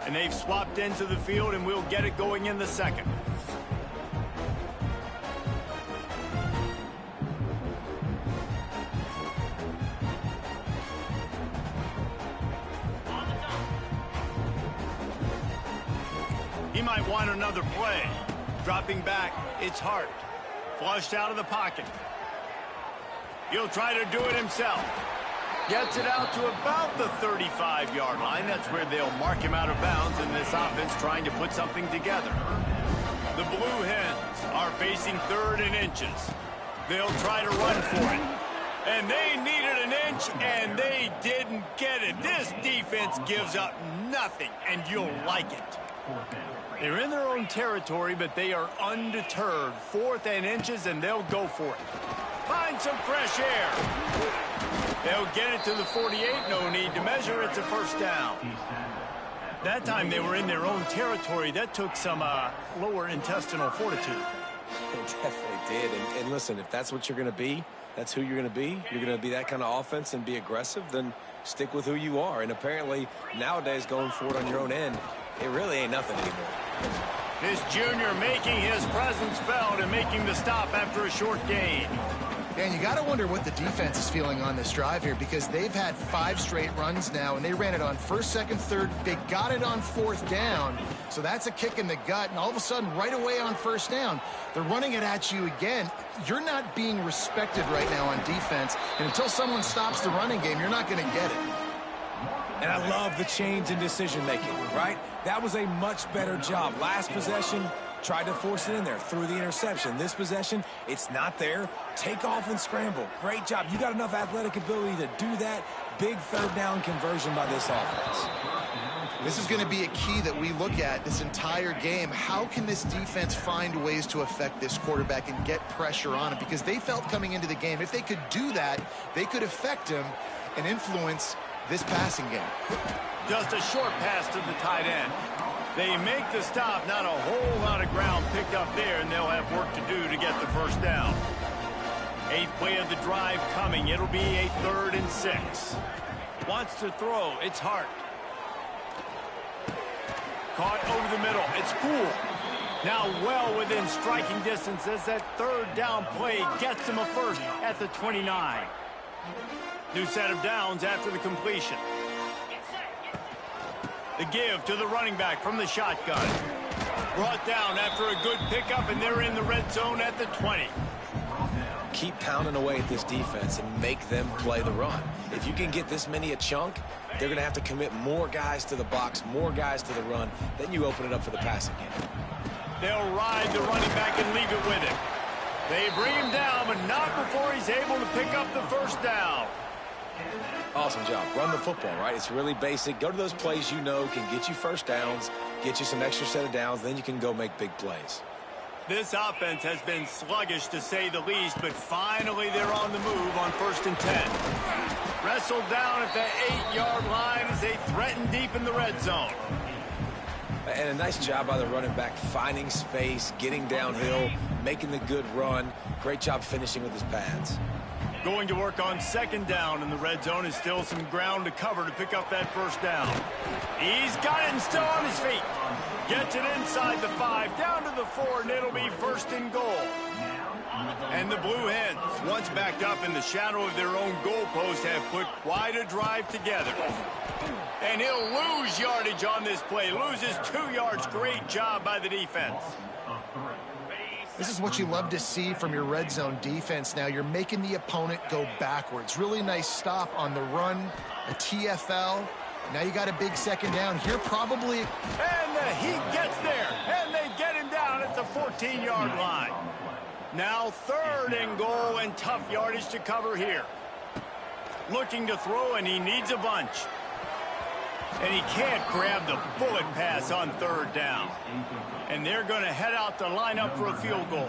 And they've swapped into the field, and we'll get it going in the second. He might want another play. Dropping back, it's Hart. Flushed out of the pocket. He'll try to do it himself. Gets it out to about the 35-yard line. That's where they'll mark him out of bounds in this offense trying to put something together. The Blue Hens are facing 3rd and inches. They'll try to run for it. And they needed an inch, and they didn't get it. This defense gives up nothing, and you'll like it. They're in their own territory, but they are undeterred. 4th and inches, and they'll go for it. Find some fresh air. They'll get it to the 48. No need to measure. It's a first down. That time they were in their own territory. That took some lower intestinal fortitude. It definitely did. And listen, if that's what you're going to be, that's who you're going to be. You're going to be that kind of offense and be aggressive, then stick with who you are. And apparently nowadays going for it on your own end, it really ain't nothing anymore. This junior making his presence felt and making the stop after a short gain. And you got to wonder what the defense is feeling on this drive here, because they've had 5 straight runs now, and they ran it on 1st, 2nd, 3rd. They got it on 4th down, so that's a kick in the gut. And all of a sudden, right away on 1st down, they're running it at you again. You're not being respected right now on defense, and until someone stops the running game, you're not going to get it. And I love the change in decision-making, right? That was a much better job. Last possession, tried to force it in there, threw the interception. This possession, it's not there. Take off and scramble. Great job. You got enough athletic ability to do that. Big 3rd down conversion by this offense. This is going to be a key that we look at this entire game. How can this defense find ways to affect this quarterback and get pressure on him? Because they felt coming into the game, if they could do that, they could affect him and influence this passing game. Just a short pass to the tight end. They make the stop, not a whole lot of ground picked up there, and they'll have work to do to get the first down. 8th play of the drive coming. It'll be a 3rd and 6. Wants to throw. It's Hart. Caught over the middle. It's Poole. Now well within striking distance as that 3rd down play gets him a first at the 29. New set of downs after the completion. The give to the running back from the shotgun. Brought down after a good pickup, and they're in the red zone at the 20. Keep pounding away at this defense and make them play the run. If you can get this many a chunk, they're going to have to commit more guys to the box, more guys to the run. Then you open it up for the passing game. They'll ride the running back and leave it with him. They bring him down, but not before he's able to pick up the first down. Awesome job. Run the football, right? It's really basic. Go to those plays you know can get you first downs, get you some extra set of downs, then you can go make big plays. This offense has been sluggish to say the least, but finally they're on the move on 1st and 10. Wrestled down at the 8-yard line as they threaten deep in the red zone. And a nice job by the running back, finding space, getting downhill, making the good run. Great job finishing with his pads. Going to work on 2nd down in the red zone. Is still some ground to cover to pick up that first down. He's got it and still on his feet. Gets it inside the 5, down to the 4, and it'll be 1st and goal. And the Blue Hens, once backed up in the shadow of their own goalpost, have put quite a drive together. And he'll lose yardage on this play. Loses 2 yards. Great job by the defense. This is what you love to see from your red zone defense now. You're making the opponent go backwards. Really nice stop on the run, a TFL. Now you got a big 2nd down here, probably. And the heat gets there, and they get him down at the 14-yard line. Now 3rd and goal, and tough yardage to cover here. Looking to throw, and he needs a bunch. And he can't grab the bullet pass on third down. And they're going to head out to line up for a field goal.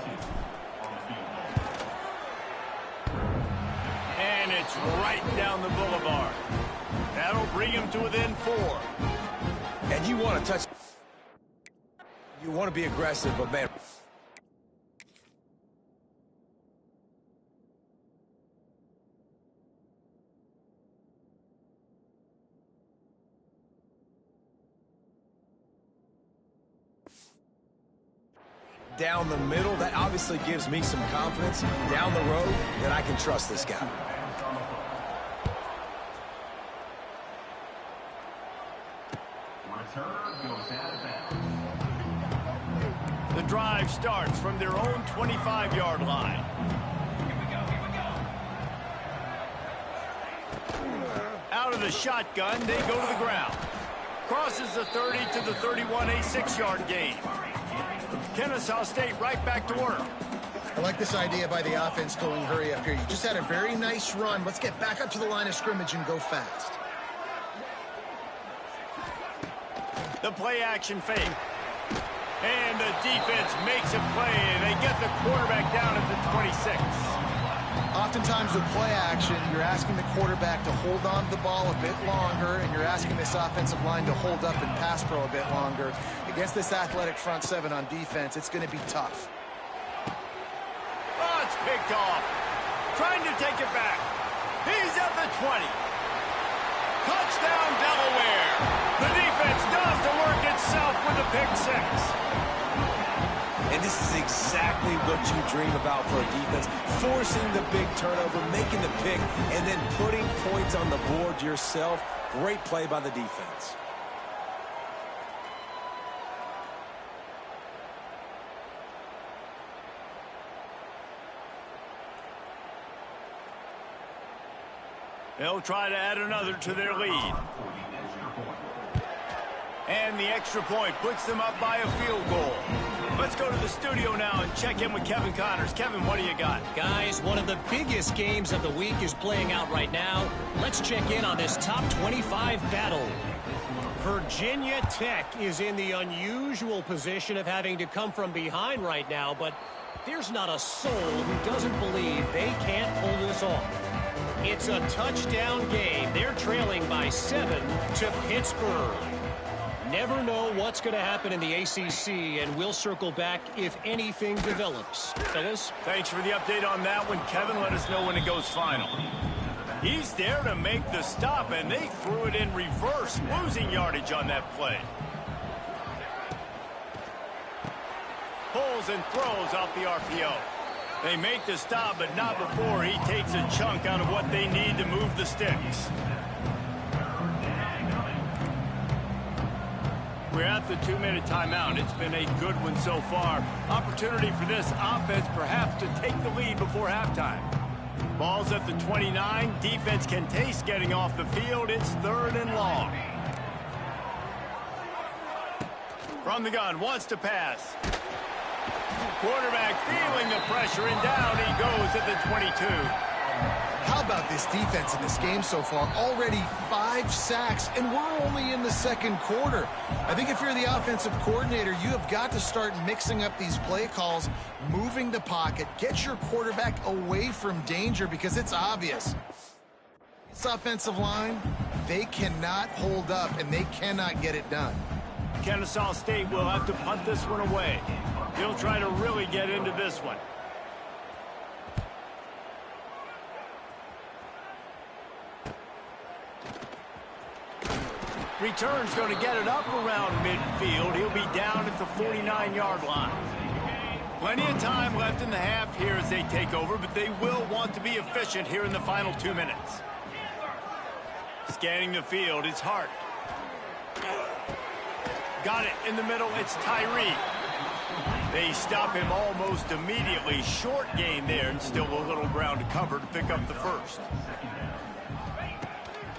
And it's right down the boulevard. That'll bring him to within 4. And you want to touch. You want to be aggressive, but man. Down the middle, that obviously gives me some confidence down the road that I can trust this guy. Return goes out of bounds. The drive starts from their own 25-yard line. Out of the shotgun, they go to the ground. Crosses the 30 to the 31, a 6-yard gain. Kennesaw State right back to work. I like this idea by the offense going hurry up here. You just had a very nice run. Let's get back up to the line of scrimmage and go fast. The play action fake. And the defense makes a play, and they get the quarterback down at the 26. Oftentimes with play action, you're asking the quarterback to hold on to the ball a bit longer, and you're asking this offensive line to hold up and pass pro a bit longer. Against this athletic front seven on defense, it's going to be tough. Oh, it's picked off. Trying to take it back. He's at the 20. Touchdown, Delaware. The defense does the work itself with a pick 6. And this is exactly what you dream about for a defense. Forcing the big turnover, making the pick, and then putting points on the board yourself. Great play by the defense. They'll try to add another to their lead. And the extra point puts them up by a field goal. Let's go to the studio now and check in with Kevin Connors. Kevin, what do you got? Guys, one of the biggest games of the week is playing out right now. Let's check in on this top 25 battle. Virginia Tech is in the unusual position of having to come from behind right now, but there's not a soul who doesn't believe they can't pull this off. It's a touchdown game. They're trailing by 7 to Pittsburgh. Never know what's going to happen in the ACC, and we'll circle back if anything develops. Fellas? Thanks for the update on that one, Kevin. Let us know when it goes final. He's there to make the stop, and they threw it in reverse, losing yardage on that play. Pulls and throws off the RPO. They make the stop, but not before he takes a chunk out of what they need to move the sticks. We're at the 2-minute timeout. It's been a good one so far. Opportunity for this offense perhaps to take the lead before halftime. Ball's at the 29. Defense can taste getting off the field. It's 3rd and long. From the gun, wants to pass. Quarterback feeling the pressure, and down he goes at the 22. How about this defense in this game so far? Already 5 sacks, and we're only in the second quarter. I think if you're the offensive coordinator, you have got to start mixing up these play calls, moving the pocket, get your quarterback away from danger, because it's obvious. This offensive line, they cannot hold up, and they cannot get it done. Kennesaw State will have to punt this one away. He'll try to really get into this one. Return's going to get it up around midfield. He'll be down at the 49-yard line. Plenty of time left in the half here as they take over, but they will want to be efficient here in the final 2 minutes. Scanning the field, it's Hart. Got it in the middle, it's Tyree. They stop him almost immediately. Short gain there, and still a little ground to cover to pick up the first.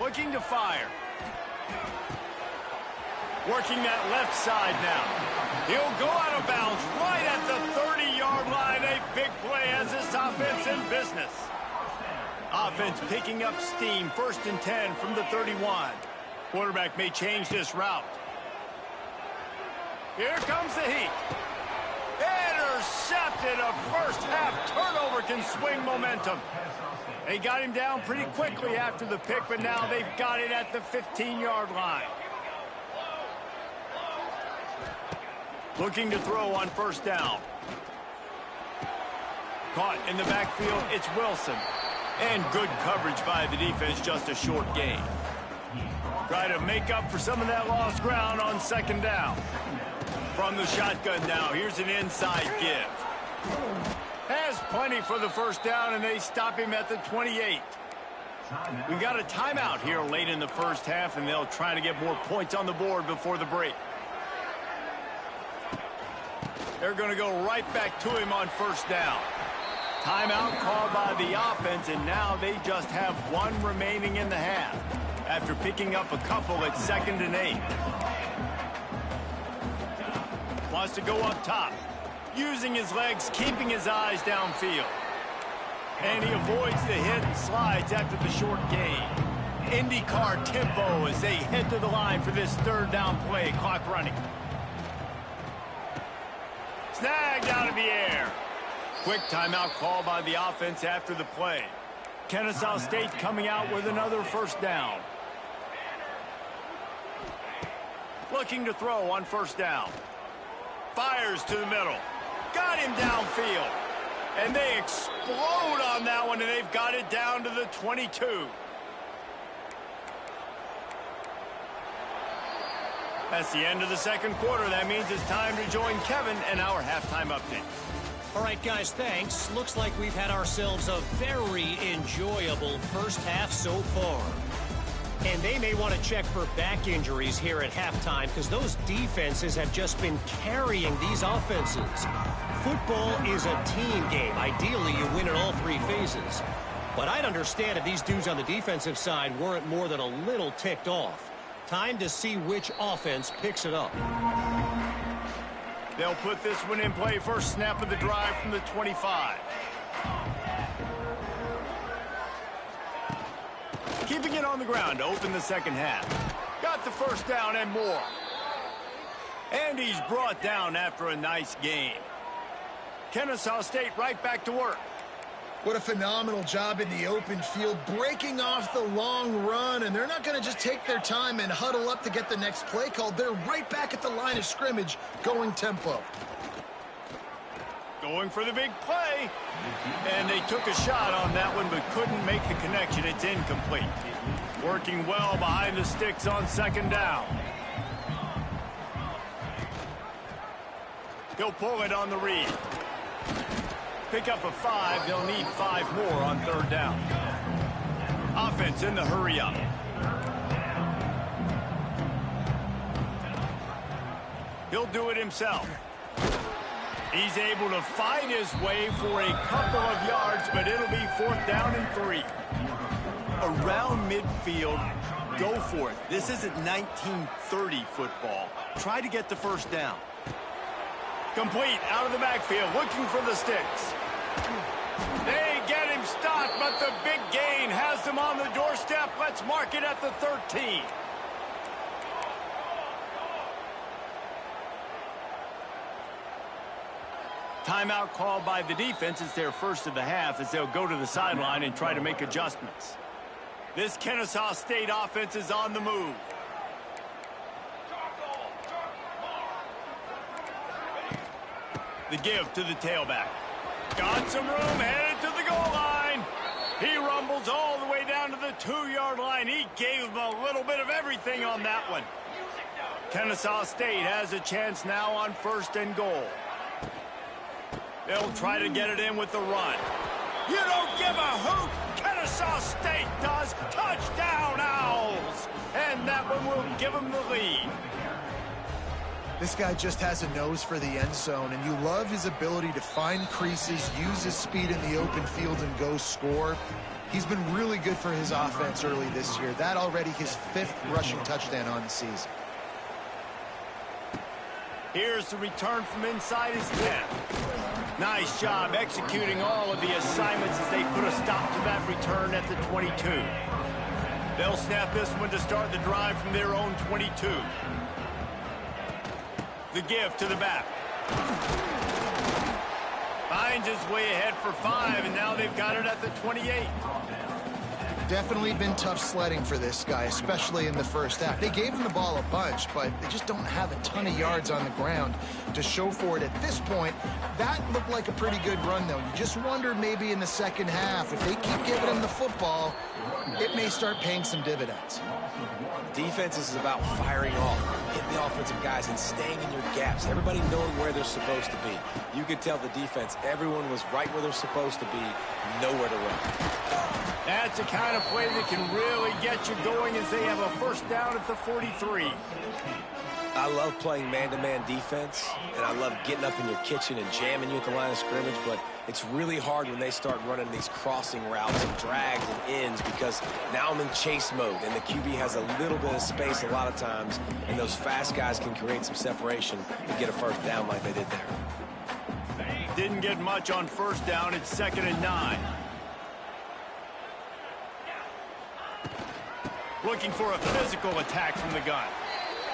Looking to fire. Working that left side now. He'll go out of bounds right at the 30-yard line. A big play as this offense in business. Offense picking up steam. 1st and 10 from the 31. Quarterback may change this route. Here comes the heat. Intercepted. A first half turnover can swing momentum. They got him down pretty quickly after the pick, but now they've got it at the 15-yard line. Looking to throw on first down. Caught in the backfield, it's Wilson. And good coverage by the defense, just a short gain. Try to make up for some of that lost ground on second down. From the shotgun now, here's an inside give. Has plenty for the first down, and they stop him at the 28. We got a timeout here late in the first half, and they'll try to get more points on the board before the break. They're going to go right back to him on first down. Timeout called by the offense, and now they just have one remaining in the half after picking up a couple at 2nd and 8. Wants to go up top, using his legs, keeping his eyes downfield. And he avoids the hit and slides after the short gain. IndyCar tempo as they head to the line for this third down play. Clock running. Snagged out of the air. Quick timeout call by the offense after the play. Kennesaw State coming out with another first down. Looking to throw on first down. Fires to the middle. Got him downfield. And they explode on that one, and they've got it down to the 22. That's the end of the second quarter. That means it's time to join Kevin and our halftime update. All right, guys, thanks. Looks like we've had ourselves a very enjoyable first half so far. And they may want to check for back injuries here at halftime because those defenses have just been carrying these offenses. Football is a team game. Ideally, you win in all three phases. But I'd understand if these dudes on the defensive side weren't more than a little ticked off. Time to see which offense picks it up. They'll put this one in play. First snap of the drive from the 25. Keeping it on the ground to open the second half. Got the first down and more. And he's brought down after a nice gain. Kennesaw State right back to work. What a phenomenal job in the open field, breaking off the long run, and they're not going to just take their time and huddle up to get the next play called. They're right back at the line of scrimmage, going tempo. Going for the big play, and they took a shot on that one but couldn't make the connection. It's incomplete. Working well behind the sticks on second down. He'll pull it on the read. Pick up a 5. They'll need 5 more on third down. Offense in the hurry up. He'll do it himself. He's able to fight his way for a couple of yards, but it'll be 4th down and 3. Around midfield, go for it. This isn't 1930 football. Try to get the first down. Complete out of the backfield, looking for the sticks. They get him stopped, but the big gain has them on the doorstep. Let's mark it at the 13. Timeout called by the defense. It's their first of the half as they'll go to the sideline and try to make adjustments. This Kennesaw State offense is on the move. The give to the tailback. Got some room, headed to the goal line. He rumbles all the way down to the 2-yard line. He gave them a little bit of everything on that one. Kennesaw State has a chance now on 1st and goal. They'll try to get it in with the run. You don't give a hoot. Kennesaw State does. Touchdown, Owls. And that one will give them the lead. This guy just has a nose for the end zone, and you love his ability to find creases, use his speed in the open field, and go score. He's been really good for his offense early this year. That already his 5th rushing touchdown on the season. Here's the return from inside his 10. Nice job executing all of the assignments as they put a stop to that return at the 22. They'll snap this one to start the drive from their own 22. The give to the back. Finds his way ahead for 5, and now they've got it at the 28. Definitely been tough sledding for this guy, especially in the first half. They gave him the ball a bunch, but they just don't have a ton of yards on the ground to show for it at this point. That looked like a pretty good run, though. You just wonder maybe in the second half, if they keep giving him the football, it may start paying some dividends. Defense is about firing off, hitting the offensive guys and staying in your gaps. Everybody knowing where they're supposed to be. You could tell the defense, everyone was right where they're supposed to be, nowhere to run. That's the kind of play that can really get you going as they have a first down at the 43. I love playing man-to-man defense, and I love getting up in your kitchen and jamming you at the line of scrimmage, but it's really hard when they start running these crossing routes and drags and ends because now I'm in chase mode, and the QB has a little bit of space a lot of times, and those fast guys can create some separation and get a first down like they did there. Didn't get much on first down. It's 2nd and 9. Looking for a physical attack from the gun.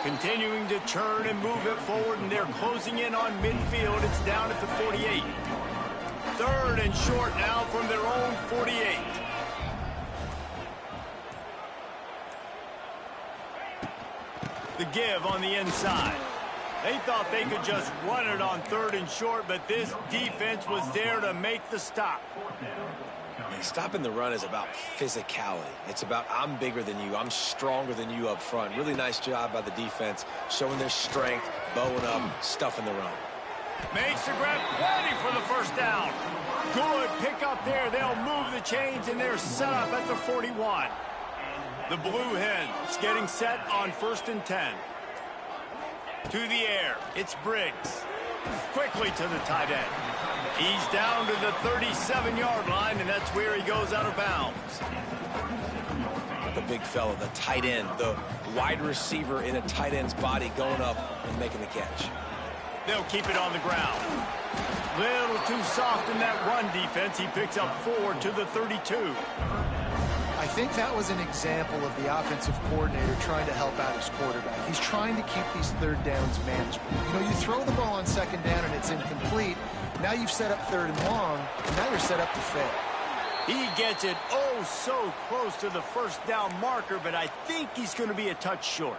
Continuing to churn and move it forward, and they're closing in on midfield. It's down at the 48. 3rd and short now from their own 48. The give on the inside. They thought they could just run it on 3rd and short, but this defense was there to make the stop. Stopping the run is about physicality. It's about I'm bigger than you. I'm stronger than you up front. Really nice job by the defense, showing their strength, bowing up, stuffing the run. Makes the grab, plenty for the first down. Good pick up there. They'll move the chains, and they're set up at the 41. The Blue Hens getting set on 1st and 10. To the air, it's Briggs. Quickly to the tight end. He's down to the 37-yard line, and that's where he goes out of bounds. The big fella, the tight end, the wide receiver in a tight end's body going up and making the catch. They'll keep it on the ground. Little too soft in that run defense. He picks up 4 to the 32. I think that was an example of the offensive coordinator trying to help out his quarterback. He's trying to keep these 3rd downs manageable. You know, you throw the ball on 2nd down and it's incomplete. Now you've set up 3rd and long, and now you're set up to fail. He gets it oh so close to the first down marker, but I think he's going to be a touch short.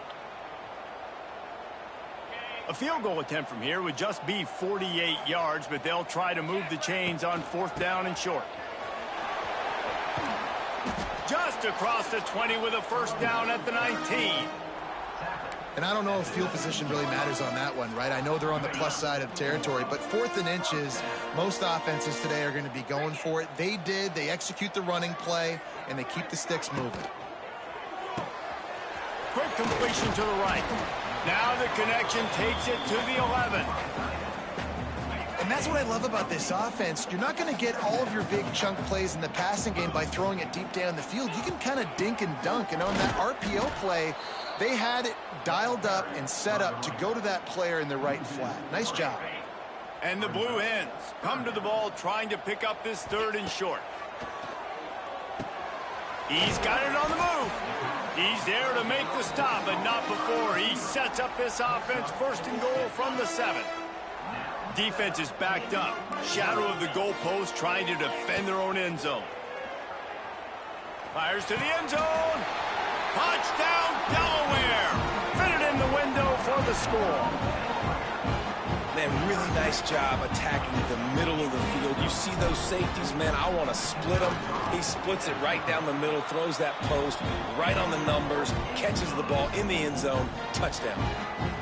A field goal attempt from here would just be 48 yards, but they'll try to move the chains on 4th down and short. Just across the 20 with a first down at the 19. And I don't know if field position really matters on that one, right? I know they're on the plus side of the territory, but 4th and inches, most offenses today are going to be going for it. They did. They execute the running play, and they keep the sticks moving. Quick completion to the right. Now the connection takes it to the 11. And that's what I love about this offense. You're not going to get all of your big chunk plays in the passing game by throwing it deep down the field. You can kind of dink and dunk. And on that RPO play, they had it dialed up and set up to go to that player in the right flat. Nice job. And the Blue Hens come to the ball trying to pick up this 3rd and short. He's got it on the move. He's there to make the stop, but not before. He sets up this offense 1st and goal from the 7. Defense is backed up. Shadow of the goalpost trying to defend their own end zone. Fires to the end zone. Touchdown, Delaware. Fitted in the window for the score. Man, really nice job attacking the middle of the field. You see those safeties, man, I want to split them. He splits it right down the middle, throws that post right on the numbers, catches the ball in the end zone, touchdown.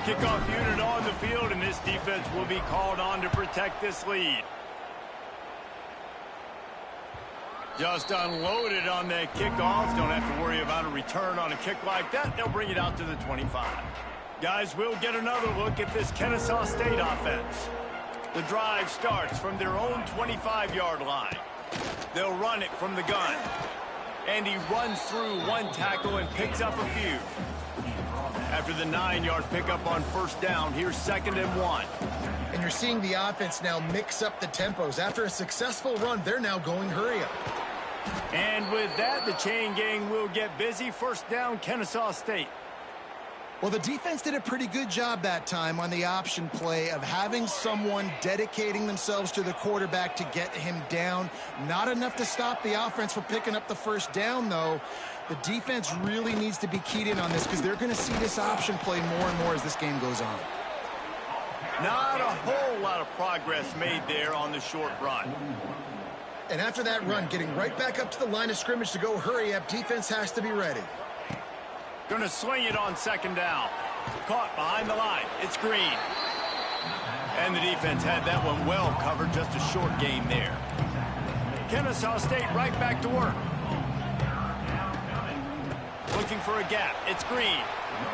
Kickoff unit on the field, and this defense will be called on to protect this lead. Just unloaded on that kickoff. Don't have to worry about a return on a kick like that. They'll bring it out to the 25. Guys, we'll get another look at this Kennesaw State offense. The drive starts from their own 25-yard line. They'll run it from the gun. And he runs through one tackle and picks up a few. After the 9-yard pickup on first down, here's 2nd and 1. And you're seeing the offense now mix up the tempos. After a successful run, they're now going hurry up. And with that, the chain gang will get busy. First down, Kennesaw State. Well, the defense did a pretty good job that time on the option play of having someone dedicating themselves to the quarterback to get him down. Not enough to stop the offense from picking up the first down, though. The defense really needs to be keyed in on this because they're going to see this option play more and more as this game goes on. Not a whole lot of progress made there on the short run. And after that run, getting right back up to the line of scrimmage to go hurry up, defense has to be ready. Going to swing it on second down. Caught behind the line. It's Green. And the defense had that one well covered. Just a short gain there. Kennesaw State right back to work. Looking for a gap. It's Green.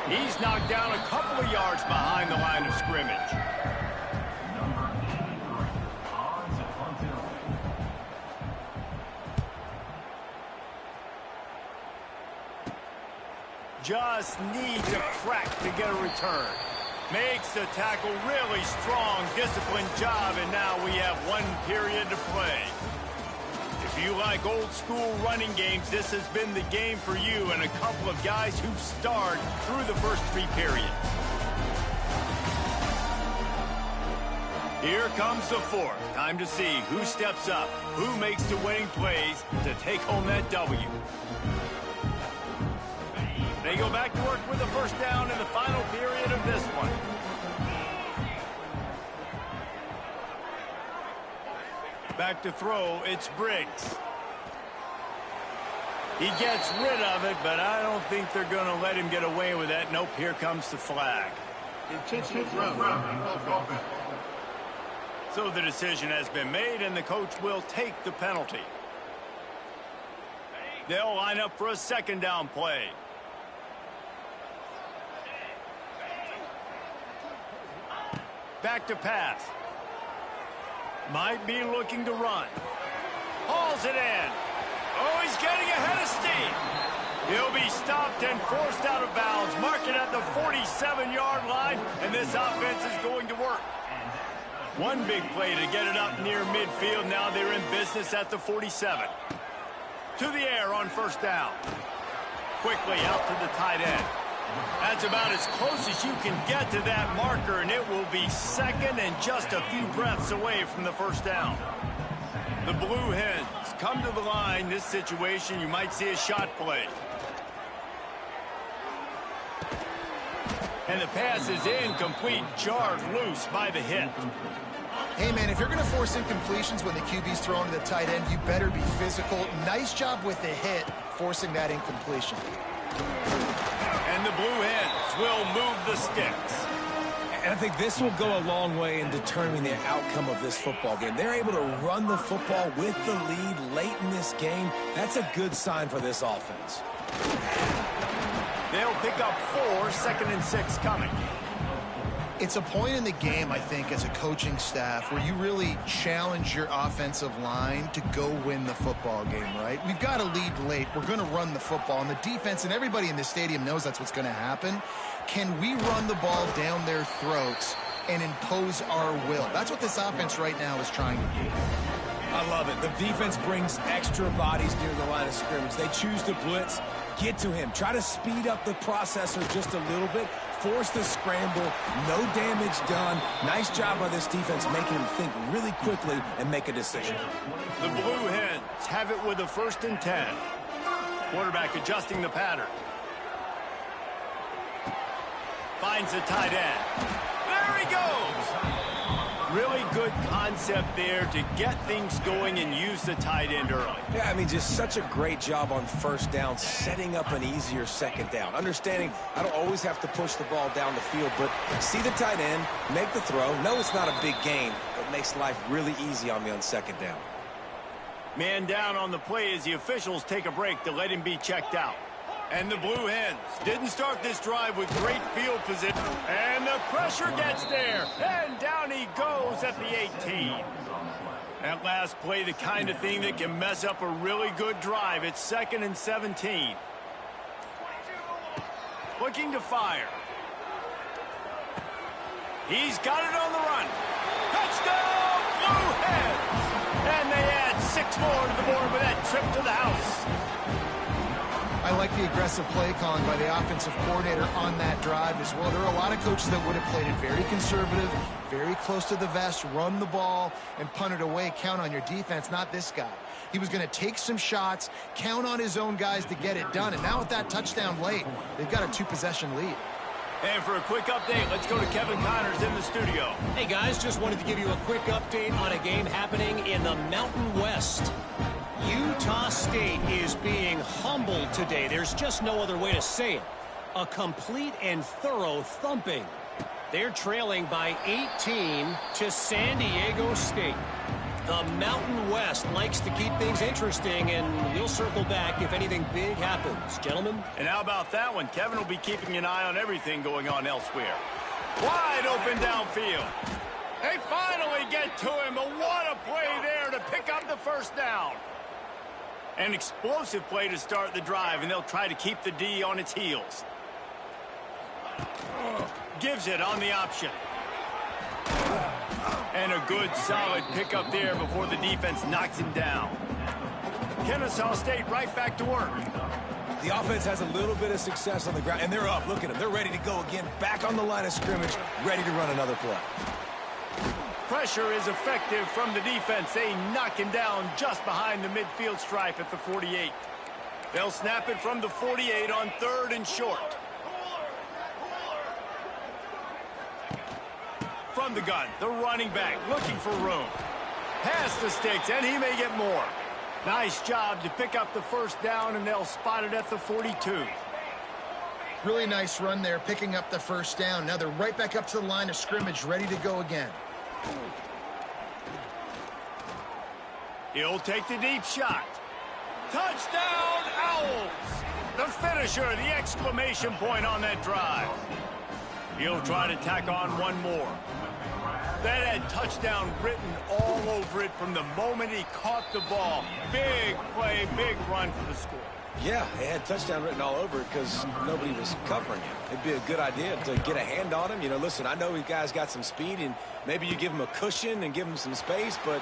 He's knocked down a couple of yards behind the line of scrimmage. Just needs a crack to get a return. Makes the tackle really strong, disciplined job, and now we have 1 period to play. If you like old school running games, this has been the game for you and a couple of guys who've starred through the first 3 periods. Here comes the 4th. Time to see who steps up, who makes the winning plays to take home that W. They go back to work with the first down in the final period of this one. Back to throw, it's Briggs. He gets rid of it, but I don't think they're going to let him get away with that. Nope, here comes the flag. So the decision has been made, and the coach will take the penalty. They'll line up for a second down play. Back to pass. Might be looking to run. Hauls it in. Oh, he's getting ahead of steam. He'll be stopped and forced out of bounds. Mark it at the 47-yard line, and this offense is going to work. One big play to get it up near midfield. Now they're in business at the 47. To the air on first down. Quickly out to the tight end. That's about as close as you can get to that marker, and it will be second and just a few breaths away from the first down. The Blue Hens come to the line. This situation, you might see a shot play. And the pass is incomplete, jarred loose by the hit. Hey, man, if you're going to force incompletions when the QB's thrown to the tight end, you better be physical. Nice job with the hit, forcing that incompletion. And the Blue Hens will move the sticks. And I think this will go a long way in determining the outcome of this football game. They're able to run the football with the lead late in this game. That's a good sign for this offense. They'll pick up 4, 2nd and 6 coming. It's a point in the game, I think, as a coaching staff where you really challenge your offensive line to go win the football game, right? We've got to lead late. We're going to run the football. And the defense and everybody in the stadium knows that's what's going to happen. Can we run the ball down their throats and impose our will? That's what this offense right now is trying to do. I love it. The defense brings extra bodies near the line of scrimmage. They choose to blitz, get to him, try to speed up the processor just a little bit, force the scramble, no damage done. Nice job by this defense making him think really quickly and make a decision. The Blue Hens have it with a 1st and 10. Quarterback adjusting the pattern. Finds the tight end. There he goes. Really good concept there to get things going and use the tight end early. Yeah, I mean, just such a great job on first down, setting up an easier second down. Understanding I don't always have to push the ball down the field, but see the tight end, make the throw. No, it's not a big gain, but makes life really easy on me on second down. Man down on the play as the officials take a break to let him be checked out. And the Blue Hens didn't start this drive with great field position. And the pressure gets there. And down he goes at the 18. That last play, the kind of thing that can mess up a really good drive. It's 2nd and 17. Looking to fire. He's got it on the run. Touchdown, Blue Hens! And they add 6 more to the board with that trip to the house. I like the aggressive play calling by the offensive coordinator on that drive as well. There are a lot of coaches that would have played it very conservative, very close to the vest, run the ball, and punt it away. Count on your defense, not this guy. He was going to take some shots, count on his own guys to get it done. And now with that touchdown late, they've got a 2-possession lead. And for a quick update, let's go to Kevin Connors in the studio. Hey, guys, just wanted to give you a quick update on a game happening in the Mountain West. Utah State is being humbled today. There's just no other way to say it. A complete and thorough thumping. They're trailing by 18 to San Diego State. The Mountain West likes to keep things interesting, and we'll circle back if anything big happens. Gentlemen? And how about that one? Kevin will be keeping an eye on everything going on elsewhere. Wide open downfield. They finally get to him, but what a play there to pick up the first down. An explosive play to start the drive, and they'll try to keep the D on its heels. Gives it on the option. And a good, solid pickup there before the defense knocks him down. Kennesaw State right back to work. The offense has a little bit of success on the ground, and they're up. Look at them. They're ready to go again. Back on the line of scrimmage, ready to run another play. Pressure is effective from the defense. They knock him down just behind the midfield stripe at the 48. They'll snap it from the 48 on 3rd and short. From the gun, the running back looking for room. Past the sticks, and he may get more. Nice job to pick up the first down, and they'll spot it at the 42. Really nice run there, picking up the first down. Now they're right back up to the line of scrimmage, ready to go again. He'll take the deep shot. Touchdown, Owls! The finisher, the exclamation point on that drive. He'll try to tack on one more. That had touchdown written all over it from the moment he caught the ball. Big play, big run for the score. Yeah, it had touchdown written all over it because nobody was covering him. It'd be a good idea to get a hand on him. You know, listen, I know you guys got some speed, and maybe you give him a cushion and give him some space, but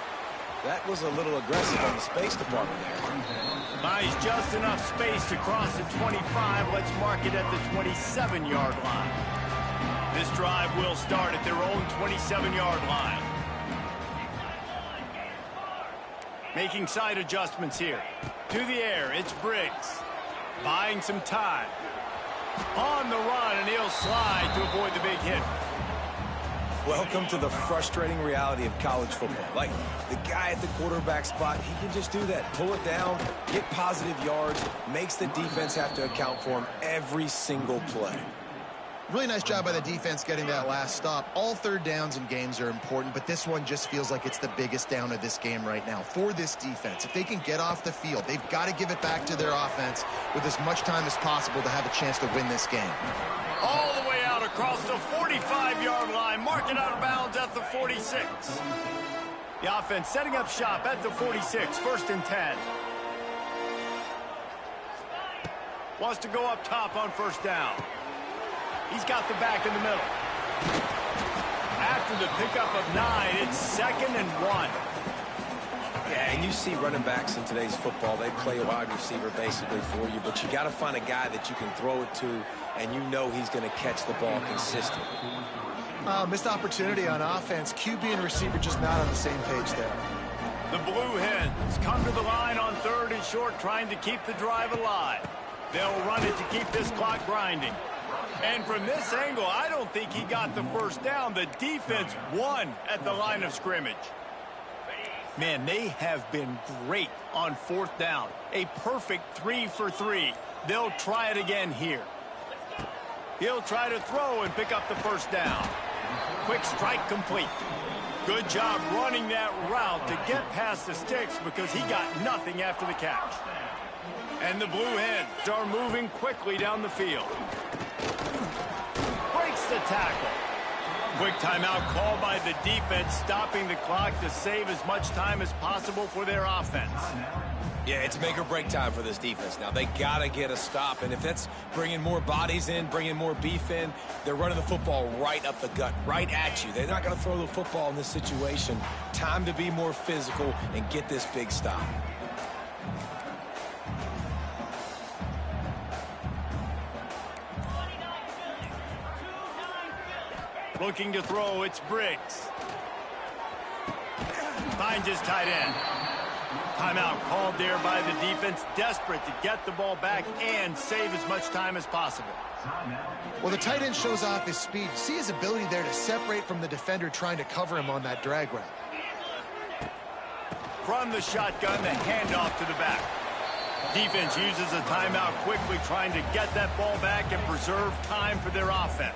that was a little aggressive on the space department there. Nice, just enough space to cross the 25. Let's mark it at the 27-yard line. This drive will start at their own 27-yard line. Making side adjustments here. To the air, it's Briggs. Buying some time. On the run, and he'll slide to avoid the big hit. Welcome to the frustrating reality of college football. Like, the guy at the quarterback spot, he can just do that. Pull it down, get positive yards, makes the defense have to account for him every single play. Really nice job by the defense getting that last stop. All third downs in games are important, but this one just feels like it's the biggest down of this game right now. For this defense, if they can get off the field, they've got to give it back to their offense with as much time as possible to have a chance to win this game. All the way out across the 45-yard line, marking out of bounds at the 46. The offense setting up shop at the 46, 1st and 10. Wants to go up top on 1st down. He's got the back in the middle. After the pickup of 9, it's 2nd and 1. Yeah, and you see running backs in today's football, they play a wide receiver basically for you, but you got to find a guy that you can throw it to, and you know he's going to catch the ball consistently. Missed opportunity on offense. QB and receiver just not on the same page there. The Blue Hens come to the line on 3rd and short, trying to keep the drive alive. They'll run it to keep this clock grinding. And from this angle, I don't think he got the first down. The defense won at the line of scrimmage. Man, they have been great on 4th down. A perfect 3 for 3. They'll try it again here. He'll try to throw and pick up the first down. Quick strike complete. Good job running that route to get past the sticks because he got nothing after the catch. And the Blue Hens are moving quickly down the field. Breaks the tackle. Quick timeout called by the defense, stopping the clock to save as much time as possible for their offense. Yeah, it's make or break time for this defense now. They got to get a stop, and if that's bringing more bodies in, bringing more beef in, they're running the football right up the gut, right at you. They're not going to throw the football in this situation. Time to be more physical and get this big stop. Looking to throw, it's Briggs. Finds his tight end. Timeout called there by the defense, desperate to get the ball back and save as much time as possible. Well, the tight end shows off his speed. See his ability there to separate from the defender trying to cover him on that drag route. From the shotgun, the handoff to the back. Defense uses a timeout quickly, trying to get that ball back and preserve time for their offense.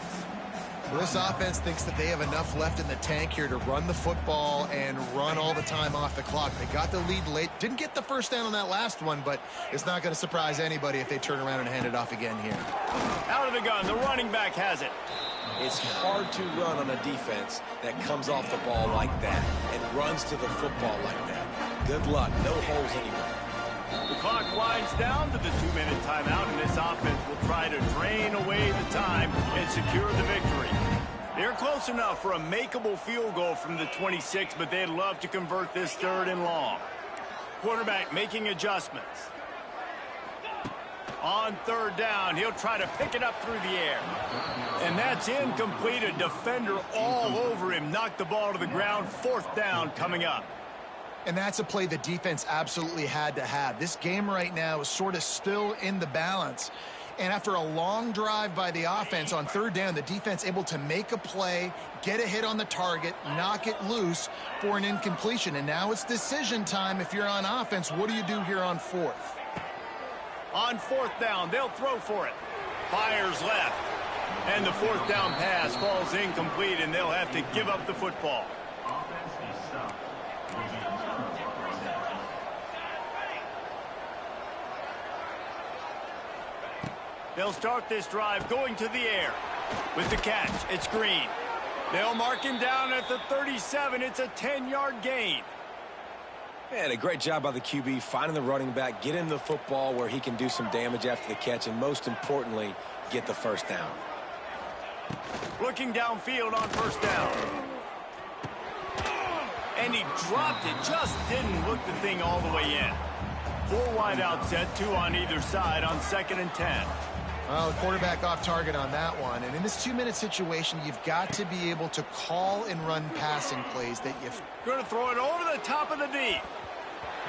Well, this offense thinks that they have enough left in the tank here to run the football and run all the time off the clock. They got the lead late. Didn't get the first down on that last one, but it's not going to surprise anybody if they turn around and hand it off again here. Out of the gun, the running back has it. It's hard to run on a defense that comes off the ball like that and runs to the football like that. Good luck. No holes anywhere. The clock winds down to the 2-minute timeout, and this offense will try to drain away the time and secure the victory. They're close enough for a makeable field goal from the 26, but they'd love to convert this 3rd and long. Quarterback making adjustments. On 3rd down, he'll try to pick it up through the air. And that's incomplete. A defender all over him. Knocked the ball to the ground. 4th down coming up. And that's a play the defense absolutely had to have. This game right now is sort of still in the balance. And after a long drive by the offense on 3rd down, the defense able to make a play, get a hit on the target, knock it loose for an incompletion. And now it's decision time if you're on offense. What do you do here on 4th? On 4th down, they'll throw for it. Fires left. And the 4th down pass falls incomplete, and they'll have to give up the football. They'll start this drive going to the air. With the catch, it's Green. They'll mark him down at the 37. It's a 10-yard gain. And a great job by the QB finding the running back, get him the football where he can do some damage after the catch, and most importantly, get the 1st down. Looking downfield on 1st down. And he dropped it, just didn't look the thing all the way in. 4 wide out set, 2 on either side on 2nd and 10. Well, the quarterback off target on that one. And in this 2-minute situation, you've got to be able to call and run passing plays that you've... Going to throw it over the top of the D.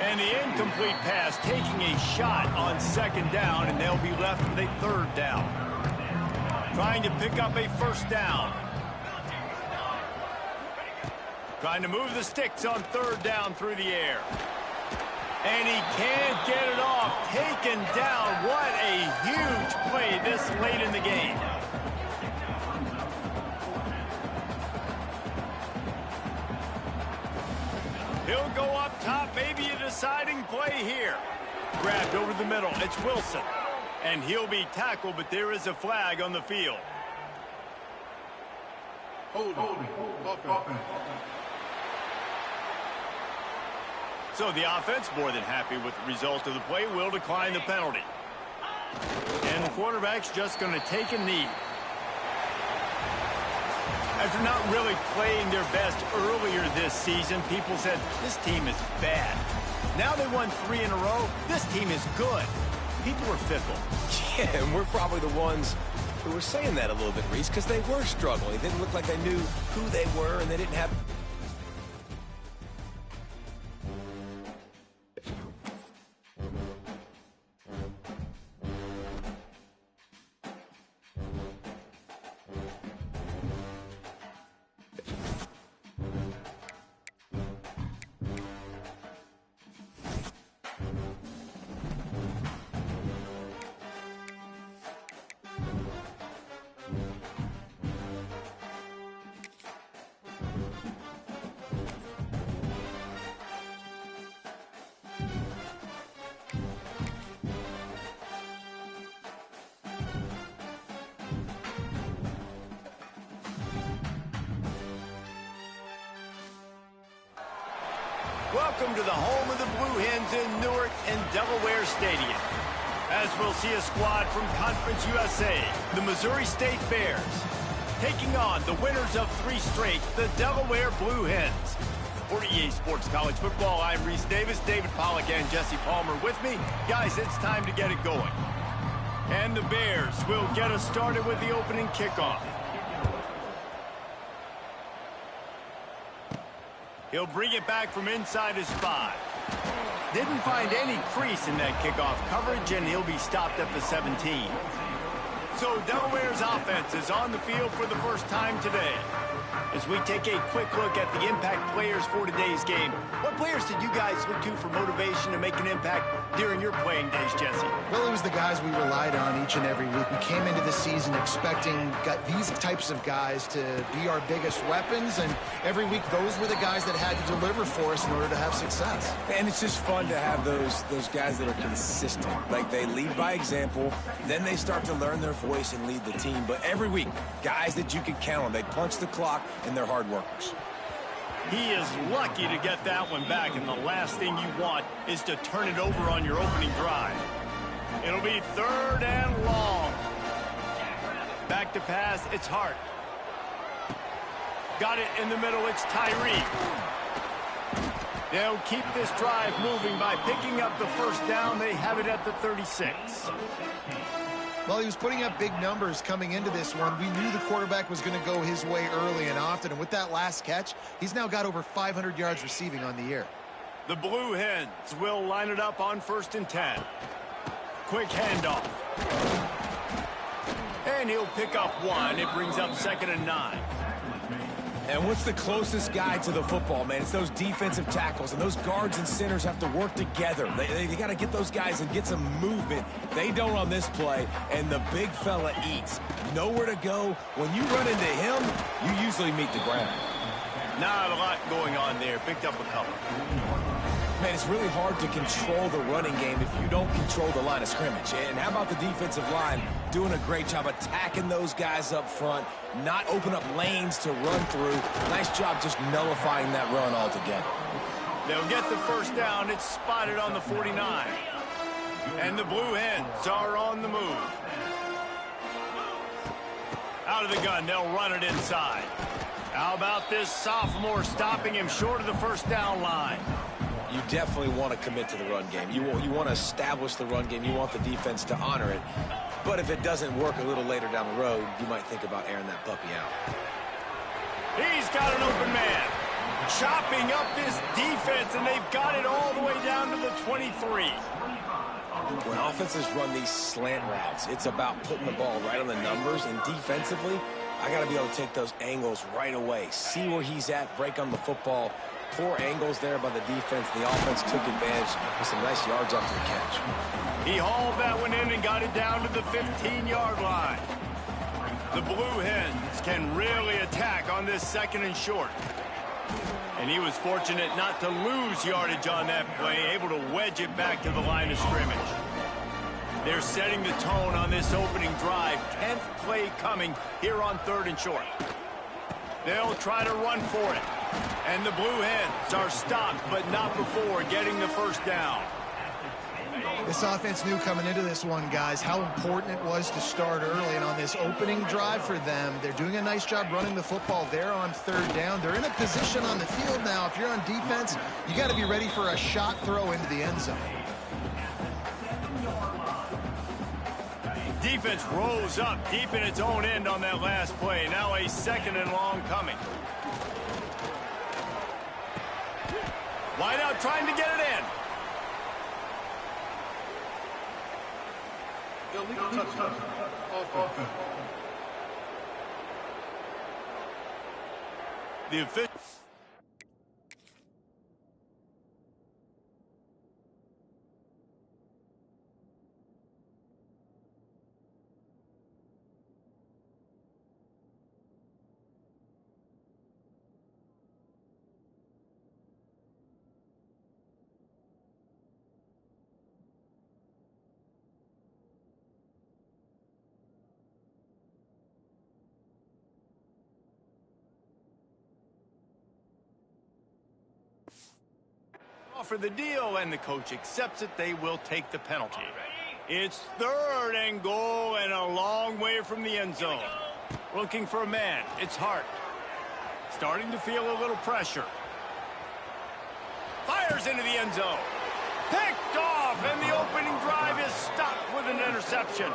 And the incomplete pass taking a shot on 2nd down, and they'll be left with a 3rd down. Trying to pick up a 1st down. Trying to move the sticks on 3rd down through the air. And he can't get it off. Taken down. What a huge play this late in the game. He'll go up top. Maybe a deciding play here. Grabbed over the middle. It's Wilson. And he'll be tackled, but there is a flag on the field. Holding. So the offense, more than happy with the result of the play, will decline the penalty. And the quarterback's just going to take a knee. After not really playing their best earlier this season, people said, this team is bad. Now they won 3 in a row. This team is good. People are fickle. Yeah, and we're probably the ones who were saying that a little bit, Reese, because they were struggling. It didn't look like they knew who they were, and they didn't have... Welcome to the home of the Blue Hens in Newark and Delaware Stadium. As we'll see a squad from Conference USA, the Missouri State Bears, taking on the winners of 3 straight, the Delaware Blue Hens. For EA Sports College Football, I'm Reese Davis, David Pollack, and Jesse Palmer with me. Guys, it's time to get it going. And the Bears will get us started with the opening kickoff. He'll bring it back from inside his 5. Didn't find any crease in that kickoff coverage, and he'll be stopped at the 17. So Delaware's offense is on the field for the first time today. As we take a quick look at the impact players for today's game, what players did you guys look to for motivation to make an impact during your playing days, Jesse? Well, it was the guys we relied on each and every week. We came into the season expecting these types of guys to be our biggest weapons, and every week those were the guys that had to deliver for us in order to have success. And it's just fun to have those guys that are consistent. Like, they lead by example, then they start to learn their voice and lead the team. But every week, guys that you can count on, they punch the clock, and they're hard workers. He is lucky to get that one back, and the last thing you want is to turn it over on your opening drive. It'll be 3rd and long. Back to pass, it's Hart. Got it in the middle, it's Tyree. They'll keep this drive moving by picking up the first down. They have it at the 36. Well, he was putting up big numbers coming into this one. We knew the quarterback was going to go his way early and often, and with that last catch, he's now got over 500 yards receiving on the year. The Blue Hens will line it up on 1st and 10. Quick handoff. And he'll pick up 1. It brings up 2nd and 9. And what's the closest guy to the football, man? It's those defensive tackles, and those guards and centers have to work together. They got to get those guys and get some movement. They don't on this play, and the big fella eats. Nowhere to go. When you run into him, you usually meet the ground. Not a lot going on there. Picked up a couple. Man, it's really hard to control the running game if you don't control the line of scrimmage. And how about the defensive line doing a great job attacking those guys up front, not open up lanes to run through. Nice job just nullifying that run altogether. They'll get the first down. It's spotted on the 49. And the Blue Hens are on the move. Out of the gun, they'll run it inside. How about this sophomore stopping him short of the first down line? You definitely want to commit to the run game. You want to establish the run game. You want the defense to honor it. But if it doesn't work a little later down the road, you might think about airing that puppy out. He's got an open man. Chopping up this defense, and they've got it all the way down to the 23. When offenses run these slant routes, it's about putting the ball right on the numbers. And defensively, I got to be able to take those angles right away. See where he's at, break on the football. Poor angles there by the defense. The offense took advantage with some nice yards after the catch. He hauled that one in and got it down to the 15-yard line. The Blue Hens can really attack on this 2nd and short. And he was fortunate not to lose yardage on that play, able to wedge it back to the line of scrimmage. They're setting the tone on this opening drive. 10th play coming here on 3rd and short. They'll try to run for it. And the Blue Hens are stopped, but not before getting the first down. This offense knew coming into this one, guys, how important it was to start early. And on this opening drive for them, they're doing a nice job running the football. They're on 3rd down. They're in a position on the field now. If you're on defense, you got to be ready for a shot throw into the end zone. Defense rose up deep in its own end on that last play. Now a 2nd and long coming. Wide out trying to get it in. The official. offer the deal, and the coach accepts it. They will take the penalty. It's 3rd and goal and a long way from the end zone. Looking for a man. It's Hart. Starting to feel a little pressure. Fires into the end zone. Picked off, and the opening drive is stopped with an interception.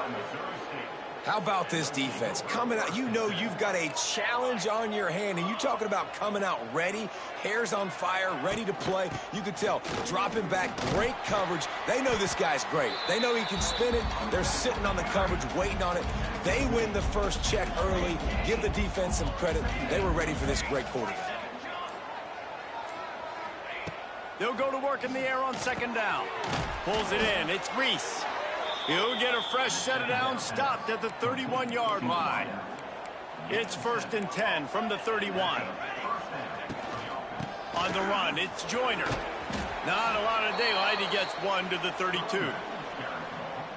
How about this defense? Coming out, you know you've got a challenge on your hand, and you're talking about coming out ready, hairs on fire, ready to play. You could tell, dropping back, great coverage. They know this guy's great. They know he can spin it. They're sitting on the coverage, waiting on it. They win the first check early. Give the defense some credit. They were ready for this great quarterback. They'll go to work in the air on 2nd down. Pulls it in. It's Reese. He'll get a fresh set of downs, stopped at the 31-yard line. It's 1st and 10 from the 31. On the run, it's Joyner. Not a lot of daylight. He gets 1 to the 32.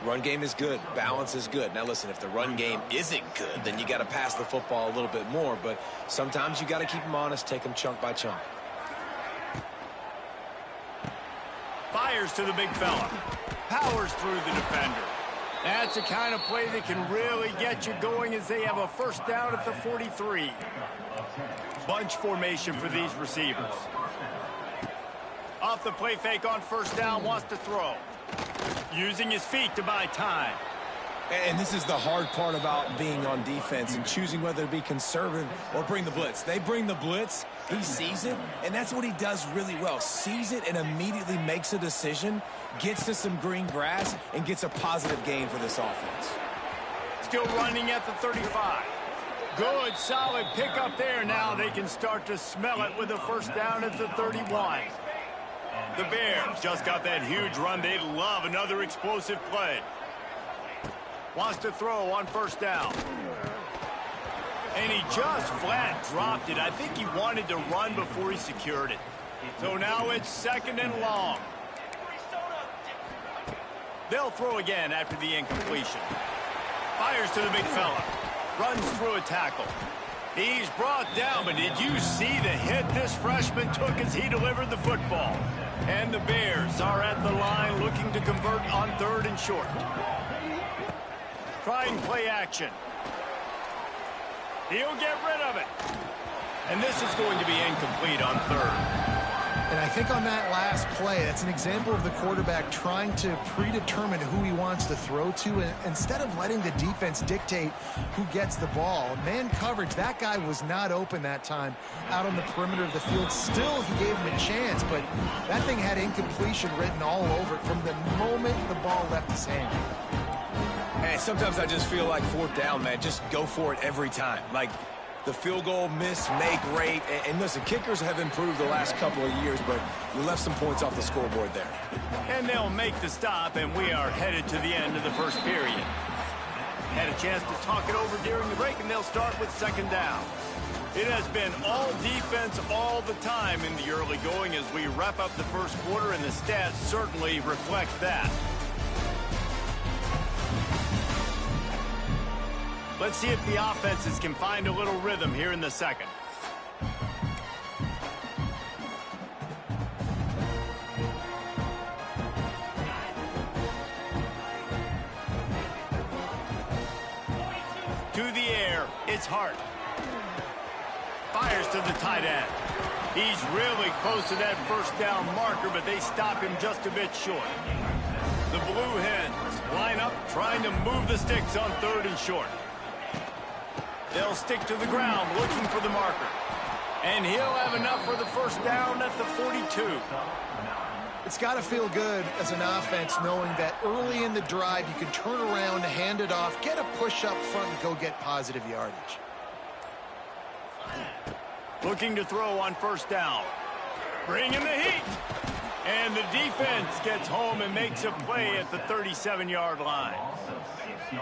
Run game is good. Balance is good. Now, listen, if the run game isn't good, then you got to pass the football a little bit more. But sometimes you got to keep them honest, take them chunk by chunk. Fires to the big fella. Powers through the defender. That's the kind of play that can really get you going as they have a 1st down at the 43. Bunch formation for these receivers. Off the play fake on 1st down, wants to throw. Using his feet to buy time. And this is the hard part about being on defense and choosing whether to be conservative or bring the blitz. They bring the blitz, he sees it, and that's what he does really well. Sees it and immediately makes a decision, gets to some green grass, and gets a positive gain for this offense. Still running at the 35. Good, solid pickup there. Now they can start to smell it with a 1st down at the 31. The Bears just got that huge run. They love another explosive play. Wants to throw on 1st down. And he just flat dropped it. I think he wanted to run before he secured it. So now it's 2nd and long. They'll throw again after the incompletion. Fires to the big fella. Runs through a tackle. He's brought down, but did you see the hit this freshman took as he delivered the football? And the Bears are at the line looking to convert on 3rd and short. Trying play action. He'll get rid of it. And this is going to be incomplete on 3rd. And I think on that last play, that's an example of the quarterback trying to predetermine who he wants to throw to, and instead of letting the defense dictate who gets the ball. Man coverage, that guy was not open that time out on the perimeter of the field. Still, he gave him a chance, but that thing had incompletion written all over it from the moment the ball left his hand. Hey, sometimes I just feel like 4th down, man. Just go for it every time. Like, the field goal miss, make rate. And listen, kickers have improved the last couple of years, but we left some points off the scoreboard there. And they'll make the stop, and we are headed to the end of the 1st period. Had a chance to talk it over during the break, and they'll start with 2nd down. It has been all defense all the time in the early going as we wrap up the 1st quarter, and the stats certainly reflect that. Let's see if the offenses can find a little rhythm here in the 2nd. To the air, it's Hart. Fires to the tight end. He's really close to that 1st down marker, but they stop him just a bit short. The Blue Hens line up trying to move the sticks on 3rd and short. They'll stick to the ground looking for the marker. And he'll have enough for the 1st down at the 42. It's got to feel good as an offense knowing that early in the drive you can turn around, hand it off, get a push up front, and go get positive yardage. Looking to throw on 1st down. Bringing the heat. And the defense gets home and makes a play at the 37-yard line.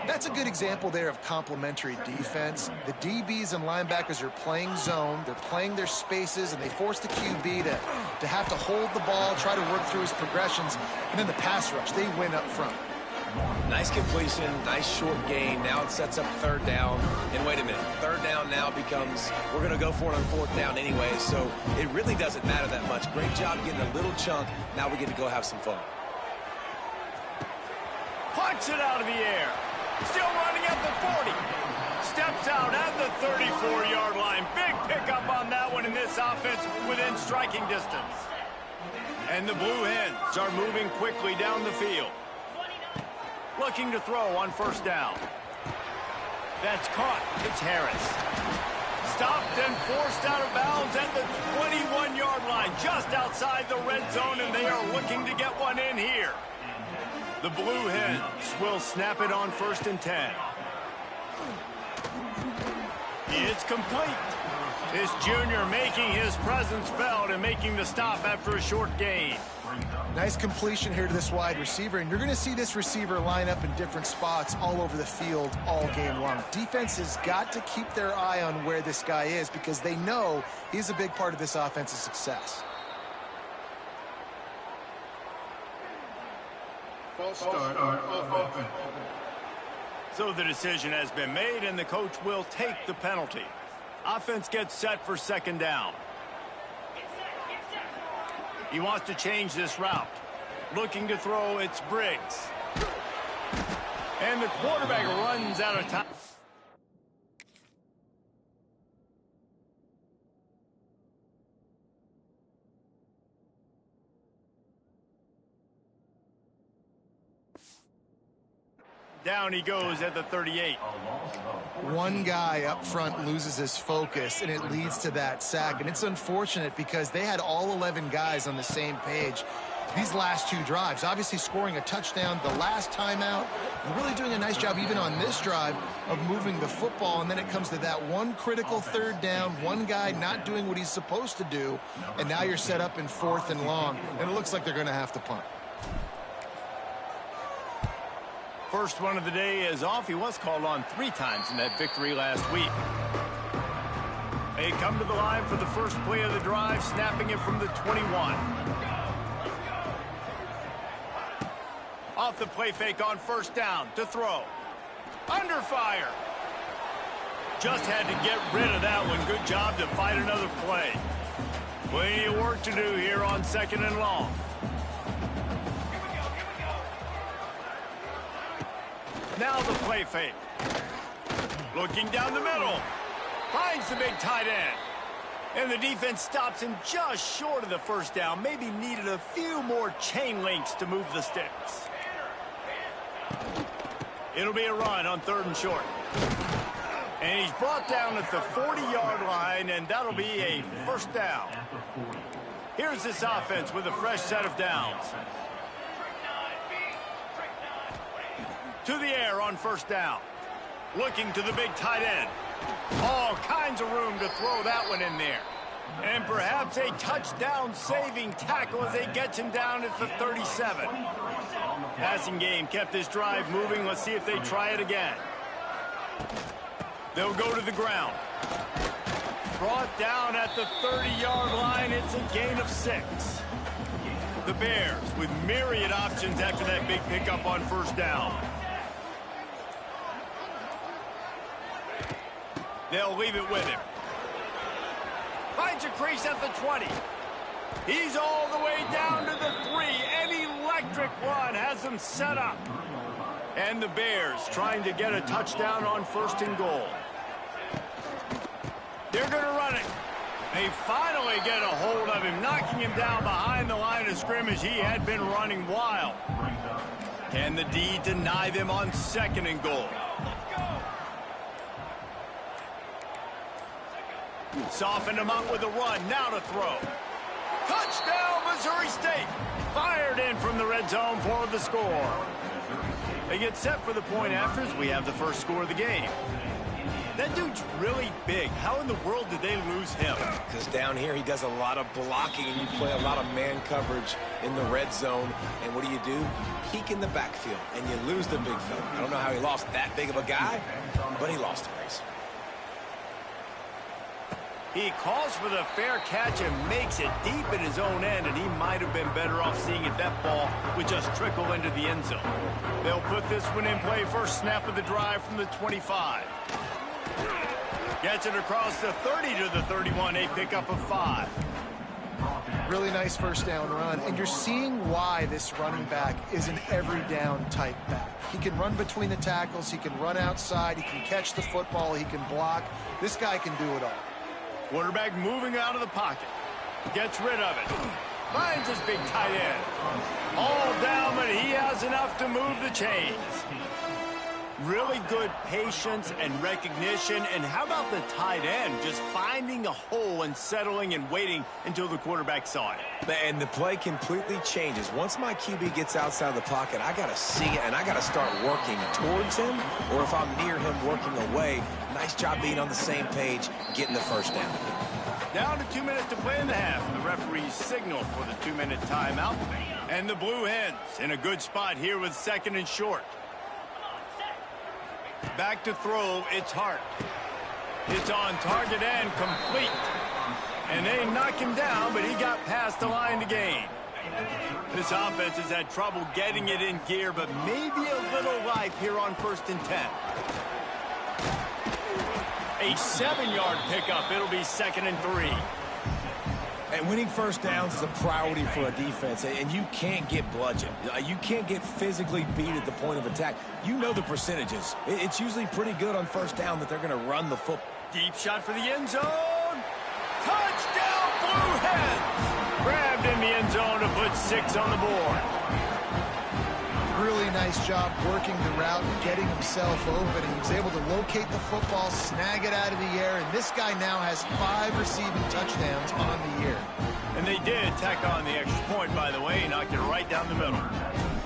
That's a good example there of complementary defense. The DBs and linebackers are playing zone, they're playing their spaces, and they force the QB to have to hold the ball, try to work through his progressions, and then the pass rush, they win up front. Nice completion, nice short gain. Now it sets up third down. And wait a minute, third down now becomes, we're going to go for it on fourth down anyway, so it really doesn't matter that much. Great job getting a little chunk. Now we get to go have some fun. Punts it out of the air. Still running at the 40. Steps out at the 34-yard line. Big pickup on that one in this offense within striking distance. And the Blue Hens are moving quickly down the field. Looking to throw on first down. That's caught. It's Harris. Stopped and forced out of bounds at the 21-yard line, just outside the red zone, and they are looking to get one in here. The Blue Hens will snap it on 1st and 10. It's complete. This junior making his presence felt and making the stop after a short gain. Nice completion here to this wide receiver, and you're going to see this receiver line up in different spots all over the field all game long. Defense has got to keep their eye on where this guy is because they know he's a big part of this offense's success. False start of offense. So the decision has been made, and the coach will take the penalty. Offense gets set for second down. He wants to change this route. Looking to throw, it's Briggs. And the quarterback runs out of time. Down he goes at the 38. One guy up front loses his focus, and it leads to that sack. And it's unfortunate because they had all 11 guys on the same page these last two drives. Obviously scoring a touchdown the last time out, and really doing a nice job even on this drive of moving the football. And then it comes to that one critical third down, one guy not doing what he's supposed to do, and now you're set up in 4th and long, and it looks like they're going to have to punt. First one of the day is off. He was called on 3 times in that victory last week. They come to the line for the first play of the drive, snapping it from the 21. Off the play fake on first down to throw. Under fire. Just had to get rid of that one. Good job to fight another play. Plenty of work to do here on 2nd and long. Now the play fake. Looking down the middle. Finds the big tight end. And the defense stops him just short of the first down. Maybe needed a few more chain links to move the sticks. It'll be a run on 3rd and short. And he's brought down at the 40-yard line, and that'll be a first down. Here's this offense with a fresh set of downs. To the air on first down. Looking to the big tight end. All kinds of room to throw that one in there. And perhaps a touchdown-saving tackle as they get him down at the 37. Passing game kept this drive moving. Let's see if they try it again. They'll go to the ground. Brought down at the 30-yard line. It's a gain of 6. The Bears with myriad options after that big pickup on first down. They'll leave it with him. Finds a crease at the 20. He's all the way down to the 3. An electric run has him set up. And the Bears trying to get a touchdown on 1st and goal. They're going to run it. They finally get a hold of him, knocking him down behind the line of scrimmage. He had been running wild. Can the D deny them on 2nd and goal? Softened him up with a run. Now to throw. Touchdown, Missouri State. Fired in from the red zone for the score. They get set for the point afters. We have the first score of the game. That dude's really big. How in the world did they lose him? Because down here he does a lot of blocking, and you play a lot of man coverage in the red zone. And what do? Peek in the backfield, and you lose the big fella. I don't know how he lost that big of a guy, but he lost the race. He calls for the fair catch and makes it deep in his own end, and he might have been better off seeing if that ball would just trickle into the end zone. They'll put this one in play first snap of the drive from the 25. Gets it across the 30 to the 31, a pickup of 5. Really nice first down run, and you're seeing why this running back is an every down type back. He can run between the tackles, he can run outside, he can catch the football, he can block. This guy can do it all. Quarterback moving out of the pocket. Gets rid of it. Finds his big tight end. All down, but he has enough to move the chains. Really good patience and recognition. And how about the tight end just finding a hole and settling and waiting until the quarterback saw it? And the play completely changes. Once my QB gets outside the pocket, I got to see it, and I got to start working towards him, or if I'm near him, working away. Nice job being on the same page, getting the first down. Down to 2 minutes to play in the half. The referees signal for the 2-minute timeout. And the Blue Hens in a good spot here with 2nd and short. Back to throw, it's Hart. It's on target and complete. And they knock him down, but he got past the line to gain. This offense has had trouble getting it in gear, but maybe a little life here on 1st and 10. A 7-yard pickup. It'll be 2nd and 3. And winning first downs is a priority for a defense, and you can't get bludgeoned. You can't get physically beat at the point of attack. You know the percentages. It's usually pretty good on first down that they're going to run the football. Deep shot for the end zone. Touchdown, Blue Hens! Grabbed in the end zone to put 6 on the board. Really nice job working the route and getting himself open. He was able to locate the football, snag it out of the air, and this guy now has 5 receiving touchdowns on the year. And they did tack on the extra point, by the way. He knocked it right down the middle.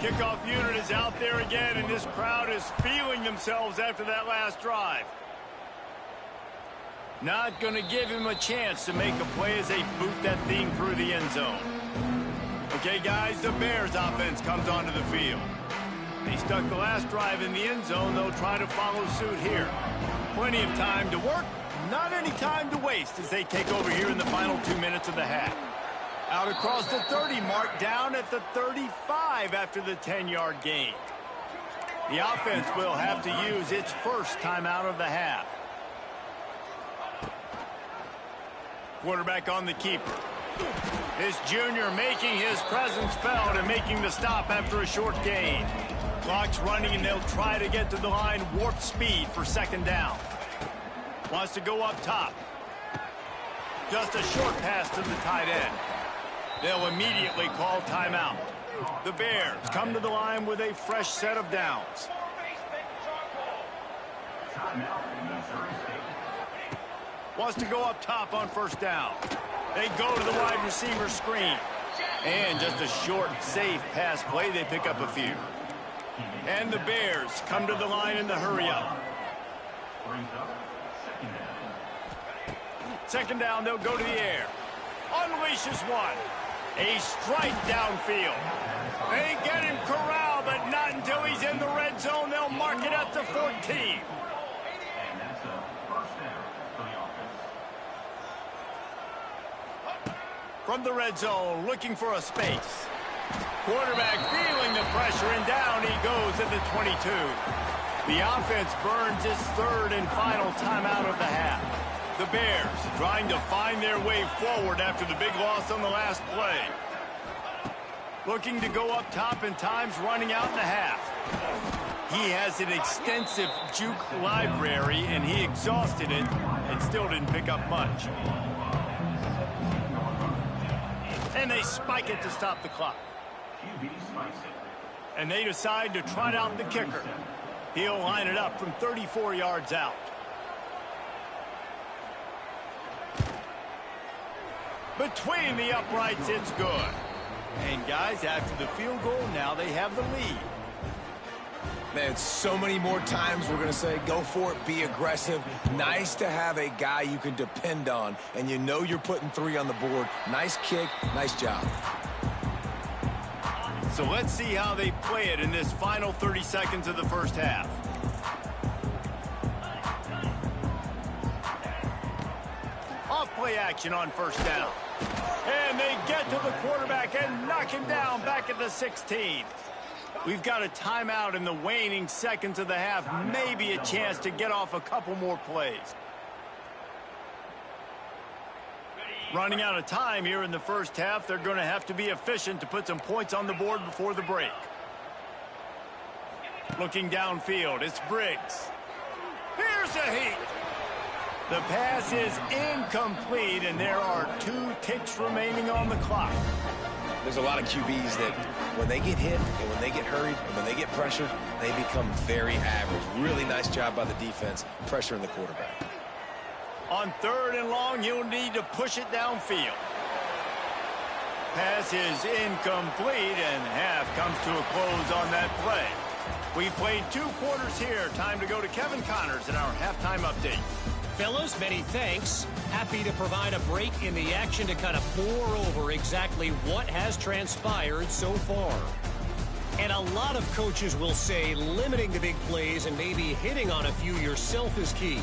Kickoff unit is out there again, and this crowd is feeling themselves after that last drive. Not going to give him a chance to make a play as they boot that thing through the end zone. Okay, guys, the Bears offense comes onto the field. They stuck the last drive in the end zone. They'll try to follow suit here. Plenty of time to work, not any time to waste as they take over here in the final 2 minutes of the half. Out across the 30 mark, down at the 35 after the 10-yard gain. The offense will have to use its first timeout of the half. Quarterback on the keeper. This junior making his presence felt and making the stop after a short gain. Clock's running, and they'll try to get to the line warp speed for 2nd down. Wants to go up top. Just a short pass to the tight end. They'll immediately call timeout. The Bears come to the line with a fresh set of downs. Wants to go up top on 1st down. They go to the wide receiver screen. And just a short, safe pass play. They pick up a few. And the Bears come to the line in the hurry-up. 2nd down, they'll go to the air. Unleashes one. A strike downfield. They get him corralled, but not until he's in the red zone. They'll mark it at the 14. From the red zone, looking for a space. Quarterback feeling the pressure, and down he goes at the 22. The offense burns its 3rd and final timeout of the half. The Bears trying to find their way forward after the big loss on the last play. Looking to go up top, and time's running out in the half. He has an extensive juke library, and he exhausted it and still didn't pick up much. And they spike it to stop the clock. And they decide to trot out the kicker. He'll line it up from 34 yards out. Between the uprights, it's good. And guys, after the field goal, now they have the lead. Man, so many more times we're going to say, go for it, be aggressive. Nice to have a guy you can depend on, and you know you're putting 3 on the board. Nice kick, nice job. So let's see how they play it in this final 30 seconds of the first half. Off play action on first down. And they get to the quarterback and knock him down back at the 16. We've got a timeout in the waning seconds of the half. Maybe a chance to get off a couple more plays. Running out of time here in the first half. They're going to have to be efficient to put some points on the board before the break. Looking downfield, it's Briggs. Here's a heat. The pass is incomplete, and there are 2 ticks remaining on the clock. There's a lot of QBs that when they get hit and when they get hurried and when they get pressured, they become very average. Really nice job by the defense pressuring the quarterback. On 3rd and long, you'll need to push it downfield. Pass is incomplete, and half comes to a close on that play. We've played 2 quarters here. Time to go to Kevin Connors in our halftime update. Fellas, many thanks. Happy to provide a break in the action to kind of pour over exactly what has transpired so far. And a lot of coaches will say limiting the big plays and maybe hitting on a few yourself is key.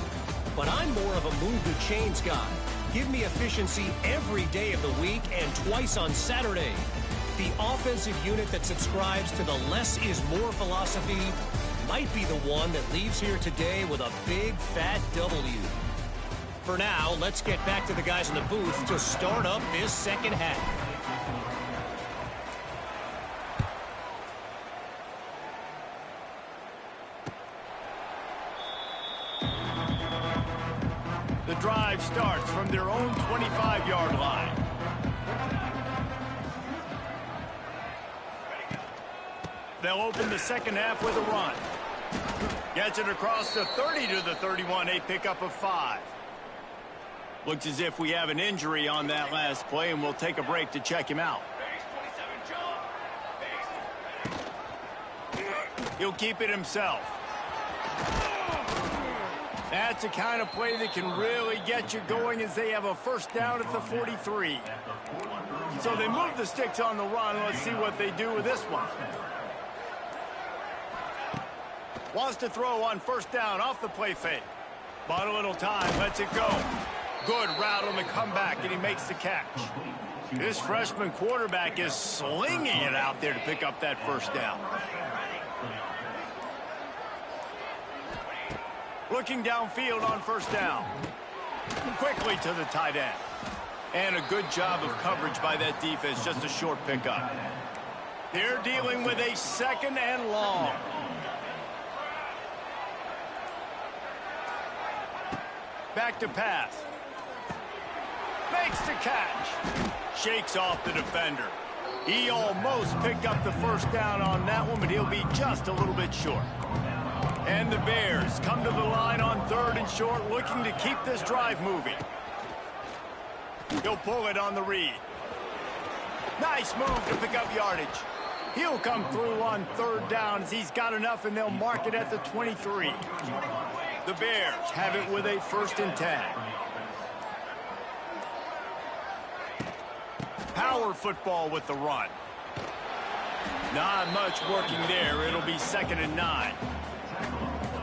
But I'm more of a move the chains guy. Give me efficiency every day of the week and twice on Saturday. The offensive unit that subscribes to the less is more philosophy might be the one that leaves here today with a big fat W. For now, let's get back to the guys in the booth to start up this second half. The drive starts from their own 25-yard line. They'll open the second half with a run. Gets it across the 30 to the 31, a pickup of 5. Looks as if we have an injury on that last play, and we'll take a break to check him out. He'll keep it himself. That's the kind of play that can really get you going as they have a first down at the 43. So they move the sticks on the run. Let's see what they do with this one. Wants to throw on first down off the play fake. Bought a little time, lets it go. Good route on the comeback, and he makes the catch. This freshman quarterback is slinging it out there to pick up that first down. Looking downfield on first down. Quickly to the tight end. And a good job of coverage by that defense, just a short pickup. They're dealing with a 2nd and long. Back to pass. Makes the catch. Shakes off the defender. He almost picked up the first down on that one, but he'll be just a little bit short. And the Bears come to the line on 3rd and short, looking to keep this drive moving. He'll pull it on the read. Nice move to pick up yardage. He'll come through on 3rd down as he's got enough, and they'll mark it at the 23. The Bears have it with a 1st and 10. Power football with the run. Not much working there. It'll be 2nd and 9.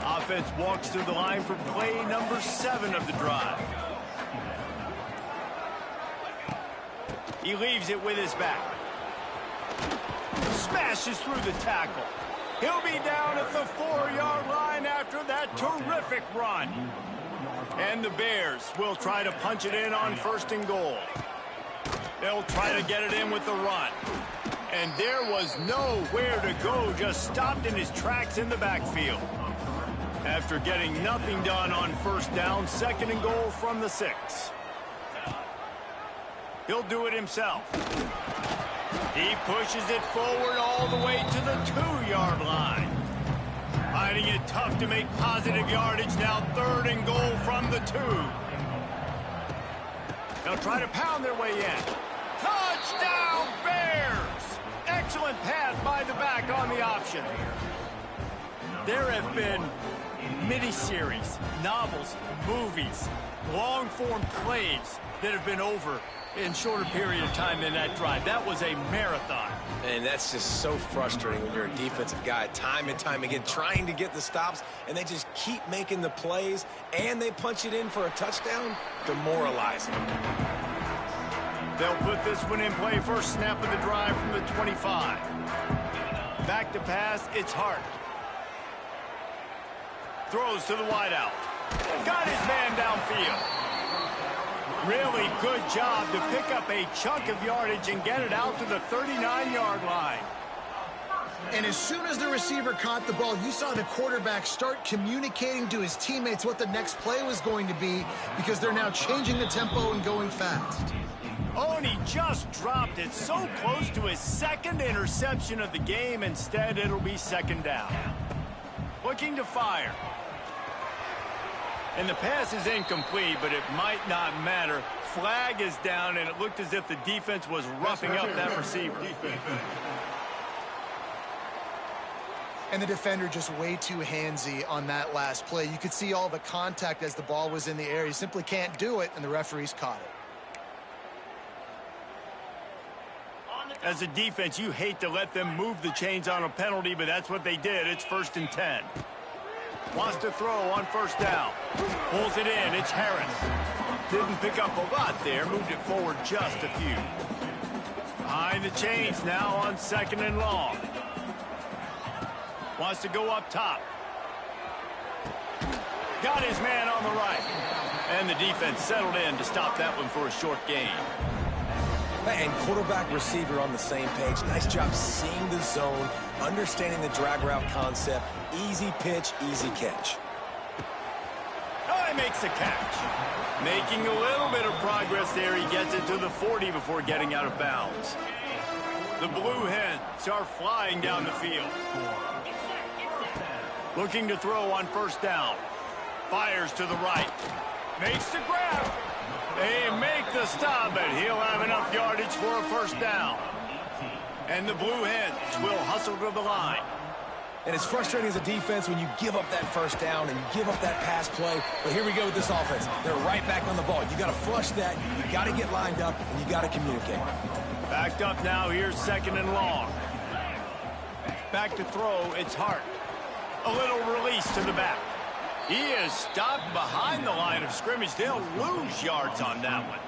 Offense walks through the line for play number 7 of the drive. He leaves it with his back. Smashes through the tackle. He'll be down at the 4-yard line after that terrific run. And the Bears will try to punch it in on 1st and goal. They'll try to get it in with the run. And there was nowhere to go, just stopped in his tracks in the backfield. After getting nothing done on first down, 2nd and goal from the 6. He'll do it himself. He pushes it forward all the way to the 2-yard line. Finding it tough to make positive yardage now, 3rd and goal from the 2. They'll try to pound their way in. Touchdown, Bears! Excellent pass by the back on the option. There have been miniseries, novels, movies, long-form plays that have been over in shorter period of time than that drive. That was a marathon. And that's just so frustrating when you're a defensive guy, time and time again, trying to get the stops, and they just keep making the plays, and they punch it in for a touchdown. Demoralizing. They'll put this one in play. First snap of the drive from the 25. Back to pass, it's Hart. Throws to the wideout. Got his man downfield. Really good job to pick up a chunk of yardage and get it out to the 39-yard line. And as soon as the receiver caught the ball, you saw the quarterback start communicating to his teammates what the next play was going to be, because they're now changing the tempo and going fast. Oh, and he just dropped it so close to his second interception of the game. Instead, it'll be second down. Looking to fire. And the pass is incomplete, but it might not matter. Flag is down, and it looked as if the defense was roughing up that receiver. And the defender just way too handsy on that last play. You could see all the contact as the ball was in the air. He simply can't do it, and the referees caught it. As a defense, you hate to let them move the chains on a penalty, but that's what they did. It's 1st and 10. Wants to throw on first down. Pulls it in. It's Harris. Didn't pick up a lot there. Moved it forward just a few. Behind the chains now on 2nd and long. Wants to go up top. Got his man on the right. And the defense settled in to stop that one for a short gain. And quarterback receiver on the same page. Nice job seeing the zone, understanding the drag route concept. Easy pitch, easy catch. Oh, he makes the catch. Making a little bit of progress there. He gets it to the 40 before getting out of bounds. The Blue Hens are flying down the field. Looking to throw on first down. Fires to the right. Makes the grab. They make the stop, but he'll have enough yardage for a first down. And the Blue Hens will hustle to the line. And it's frustrating as a defense when you give up that first down and you give up that pass play. But here we go with this offense. They're right back on the ball. You got to flush that. You got to get lined up, and you got to communicate. Backed up now. Here's 2nd and long. Back to throw. It's Hart. A little release to the back. He is stopped behind the line of scrimmage. They'll lose yards on that one.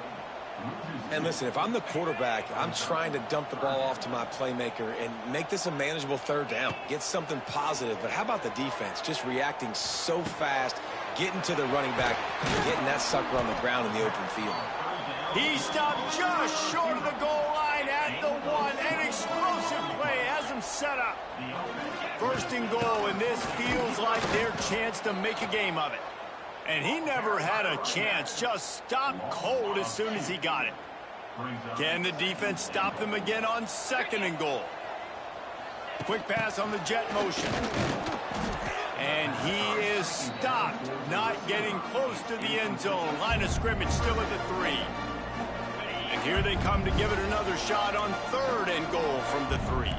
And listen, if I'm the quarterback, I'm trying to dump the ball off to my playmaker and make this a manageable 3rd down. Get something positive. But how about the defense? Just reacting so fast, getting to the running back, and getting that sucker on the ground in the open field. He stopped just short of the goal line at the 1. An explosive play has him set up. 1st and goal, and this feels like their chance to make a game of it. And he never had a chance. Just stopped cold as soon as he got it. Can the defense stop them again on 2nd and goal? Quick pass on the jet motion. And he is stopped, not getting close to the end zone. Line of scrimmage still at the 3. And here they come to give it another shot on 3rd and goal from the 3.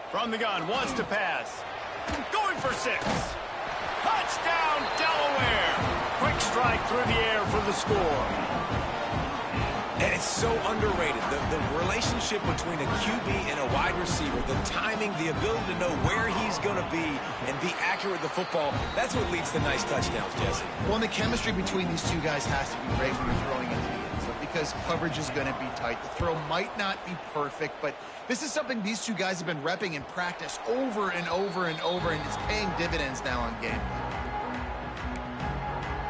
From the gun, wants to pass. Going for 6. Touchdown, Delaware. Quick strike through the air for the score. And it's so underrated. The relationship between a QB and a wide receiver, the timing, the ability to know where he's going to be and be accurate with the football, that's what leads to nice touchdowns, Jesse. Well, and the chemistry between these two guys has to be great when you're throwing into the end zone, because coverage is going to be tight. The throw might not be perfect, but this is something these two guys have been repping in practice over and over and over, and it's paying dividends now on game.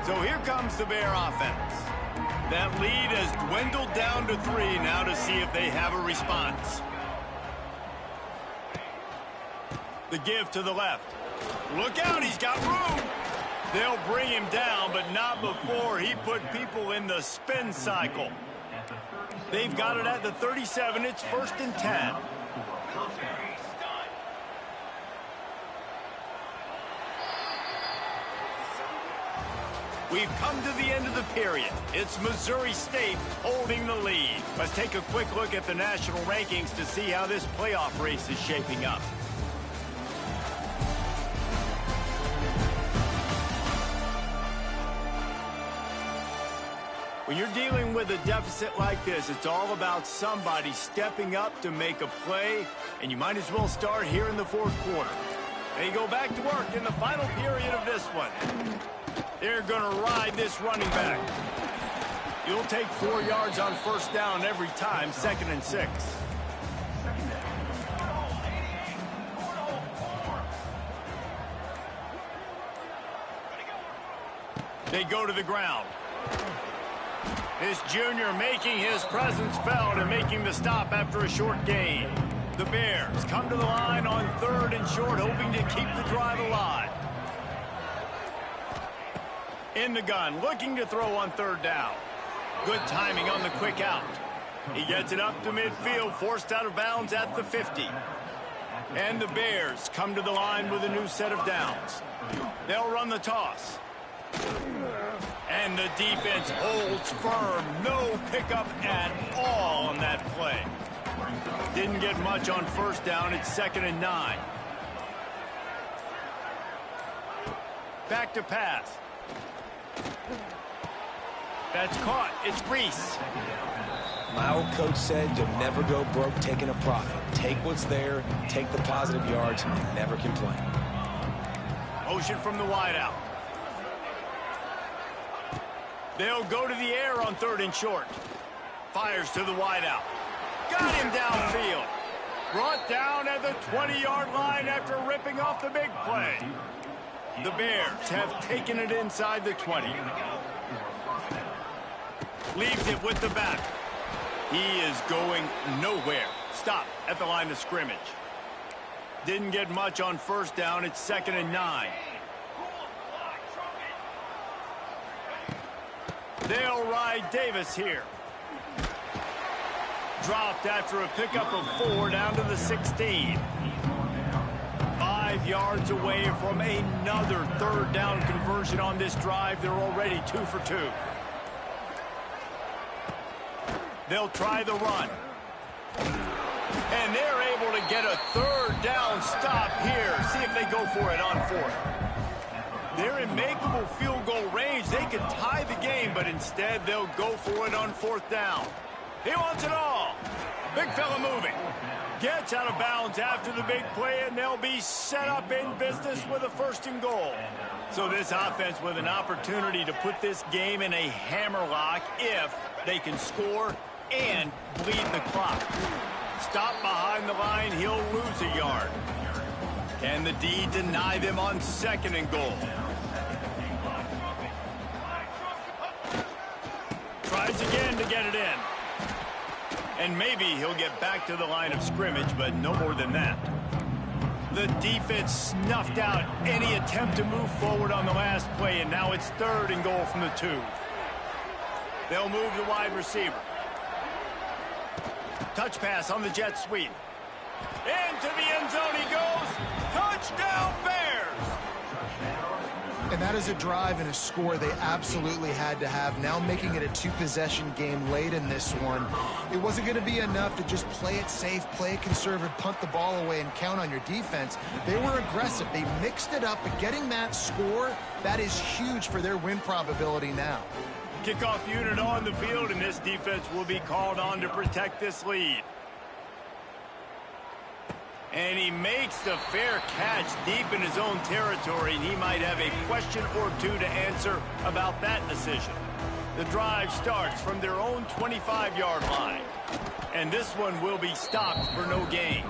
So here comes the Bear offense. That lead has dwindled down to 3 now to see if they have a response. The give to the left. Look out, he's got room. They'll bring him down, but not before he put people in the spin cycle. They've got it at the 37. It's 1st and 10. We've come to the end of the period. It's Missouri State holding the lead. Let's take a quick look at the national rankings to see how this playoff race is shaping up. When you're dealing with a deficit like this, it's all about somebody stepping up to make a play, and you might as well start here in the fourth quarter. They go back to work in the final period of this one. They're going to ride this running back. You'll take 4 yards on first down every time, 2nd and 6. They go to the ground. This junior making his presence felt and making the stop after a short gain. The Bears come to the line on 3rd and short, hoping to keep the drive alive. In the gun, looking to throw on 3rd down. Good timing on the quick out. He gets it up to midfield, forced out of bounds at the 50. And the Bears come to the line with a new set of downs. They'll run the toss. And the defense holds firm. No pickup at all on that play. Didn't get much on first down. It's 2nd and 9. Back to pass. That's caught. It's Reese. My old coach said you'll never go broke taking a profit. Take what's there, take the positive yards, and never complain. Motion from the wideout. They'll go to the air on 3rd and short. Fires to the wideout. Got him downfield. Brought down at the 20-yard line after ripping off the big play. The Bears have taken it inside the 20. Leaves it with the back. He is going nowhere. Stop at the line of scrimmage. Didn't get much on first down. It's 2nd and 9. They'll ride Davis here. Dropped after a pickup of 4 down to the 16. 5 yards away from another 3rd down conversion on this drive. They're already 2 for 2. They'll try the run. And they're able to get a 3rd down stop here. See if they go for it on 4th. They're in makeable field goal range. They could tie the game, but instead they'll go for it on 4th down. He wants it all. Big fella moving. Gets out of bounds after the big play, and they'll be set up in business with a 1st and goal. So this offense with an opportunity to put this game in a hammerlock if they can score and bleed the clock. Stop behind the line, he'll lose a yard. Can the D deny them on 2nd and goal? Tries again to get it in. And maybe he'll get back to the line of scrimmage, but no more than that. The defense snuffed out any attempt to move forward on the last play, and now it's 3rd and goal from the 2. They'll move the wide receiver. Touch pass on the jet sweep. Into the end zone he goes. Touchdown, Bears! And that is a drive and a score they absolutely had to have. Now making it a 2-possession game late in this one. It wasn't going to be enough to just play it safe, play it conservative, punt the ball away, and count on your defense. They were aggressive. They mixed it up, but getting that score, that is huge for their win probability now. Kickoff unit on the field, and this defense will be called on to protect this lead. And he makes the fair catch deep in his own territory, and he might have a question or two to answer about that decision. The drive starts from their own 25-yard line, and this one will be stopped for no gain.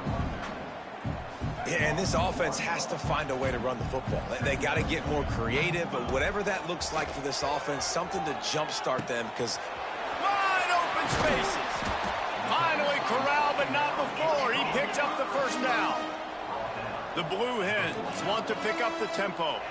And this offense has to find a way to run the football. They got to get more creative, but whatever that looks like for this offense, something to jumpstart them, because wide open spaces. Finally corralled, but not before. He picks up the 1st down. The Blue Hens want to pick up the tempo.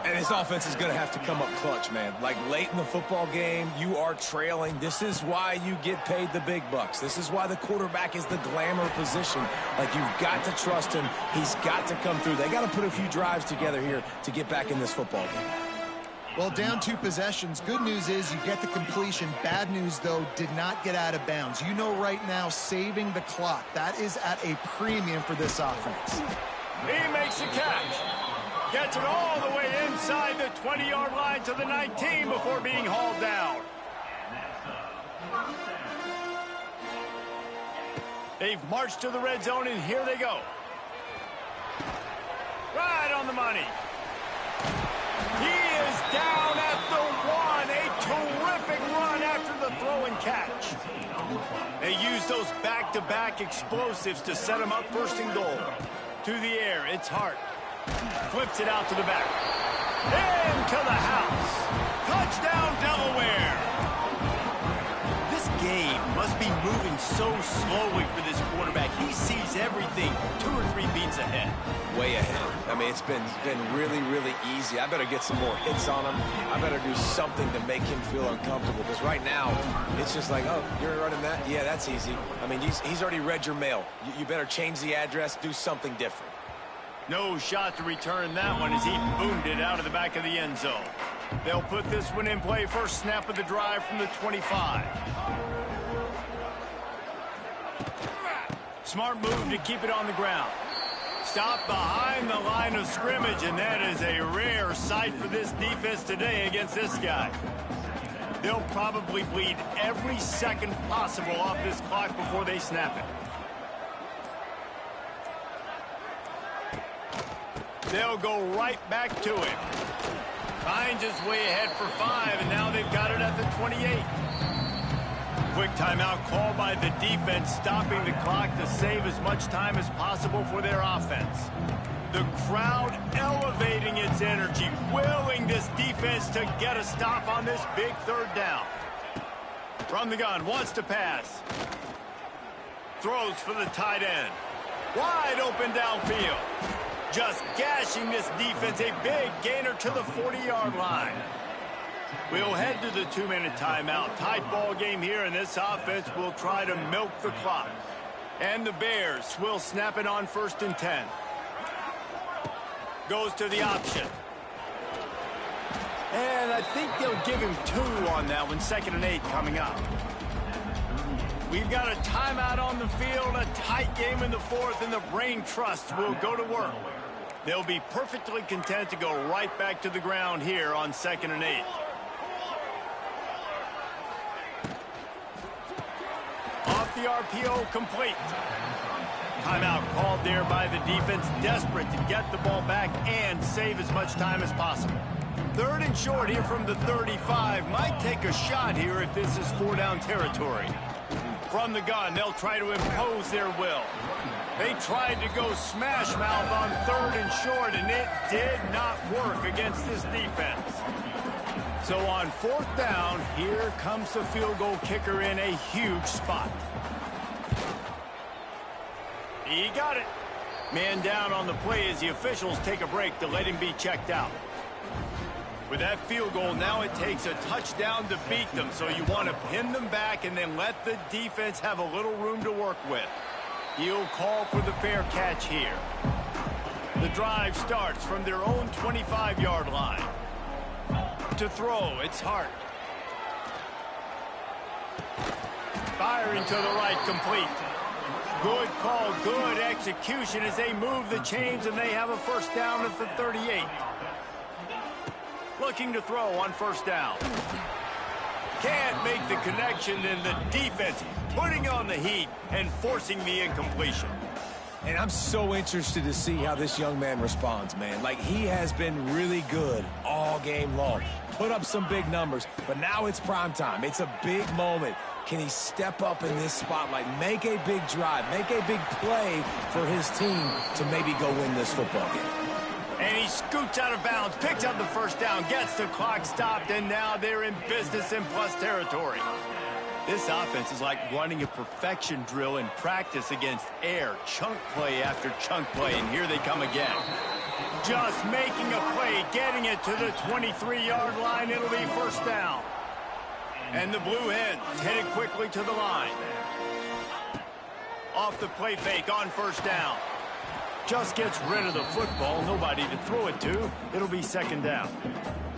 And his offense is going to have to come up clutch, man. Like late in the football game, you are trailing. This is why you get paid the big bucks. This is why the quarterback is the glamour position. Like, you've got to trust him. He's got to come through. They got to put a few drives together here to get back in this football game. Well, down 2 possessions. Good news is you get the completion. Bad news, though, did not get out of bounds. You know right now, saving the clock. That is at a premium for this offense. He makes the catch. Gets it all the way inside the 20-yard line to the 19 before being hauled down. They've marched to the red zone, and here they go. Right on the money. He is down at the 1. A terrific run after the throw and catch. They use those back-to-back explosives to set him up first and goal. To the air, it's Hart. Flips it out to the back. Into the house. Touchdown, Delaware. This game must be moving so slowly for this quarterback. He sees everything 2 or 3 beats ahead. Way ahead. I mean, it's been really, really easy. I better get some more hits on him. I better do something to make him feel uncomfortable. Because right now, it's just like, oh, you're running that? Yeah, that's easy. I mean, he's already read your mail. You better change the address, do something different. No shot to return that one as he boomed it out of the back of the end zone. They'll put this one in play first snap of the drive from the 25. Smart move to keep it on the ground. Stop behind the line of scrimmage, and that is a rare sight for this defense today against this guy. They'll probably bleed every second possible off this clock before they snap it. They'll go right back to him. Finds his way ahead for 5, and now they've got it at the 28. Quick timeout called by the defense, stopping the clock to save as much time as possible for their offense. The crowd elevating its energy, willing this defense to get a stop on this big 3rd down. From the gun, wants to pass. Throws for the tight end. Wide open downfield. Just gashing this defense, a big gainer to the 40-yard line. We'll head to the 2-minute timeout. Tight ball game here, and this offense will try to milk the clock. And the Bears will snap it on 1st and 10. Goes to the option. And I think they'll give him 2 on that one. 2nd and 8 coming up. We've got a timeout on the field, a tight game in the 4th, and the brain trust will go to work. They'll be perfectly content to go right back to the ground here on 2nd and 8. Off the RPO, complete. Timeout called there by the defense, desperate to get the ball back and save as much time as possible. 3rd and short here from the 35. Might take a shot here if this is 4-down territory. From the gun, they'll try to impose their will. They tried to go smash mouth on 3rd and short, and it did not work against this defense. So on 4th down, here comes the field goal kicker in a huge spot. He got it. Man down on the play as the officials take a break to let him be checked out. With that field goal, now it takes a touchdown to beat them, so you want to pin them back and then let the defense have a little room to work with. He'll call for the fair catch here. The drive starts from their own 25-yard line. To throw, it's Hart. Firing to the right, complete. Good call, good execution as they move the chains, and they have a 1st down at the 38. Looking to throw on 1st down. Can't make the connection, and the defense putting on the heat and forcing the incompletion. And I'm so interested to see how this young man responds, man. Like, he has been really good all game long. Put up some big numbers, but now it's prime time. It's a big moment. Can he step up in this spotlight, make a big drive, make a big play for his team to maybe go win this football game? And he scoots out of bounds, picks up the 1st down, gets the clock stopped, and now they're in business in plus territory. This offense is like running a perfection drill in practice against air, chunk play after chunk play, and here they come again. Just making a play, getting it to the 23-yard line. It'll be 1st down. And the Blue Hens headed quickly to the line. Off the play fake on 1st down. Just gets rid of the football, nobody to throw it to. It'll be 2nd down.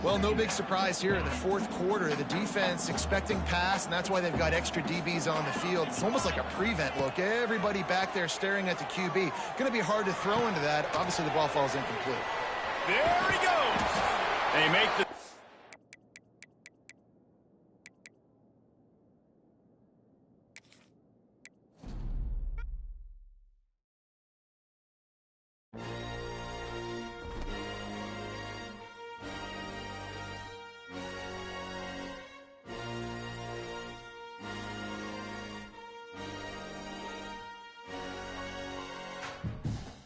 Well, no big surprise here in the fourth quarter. The defense expecting pass, and that's why they've got extra DBs on the field. It's almost like a prevent look. Everybody back there staring at the QB. Going to be hard to throw into that. Obviously, the ball falls incomplete. There he goes. They make the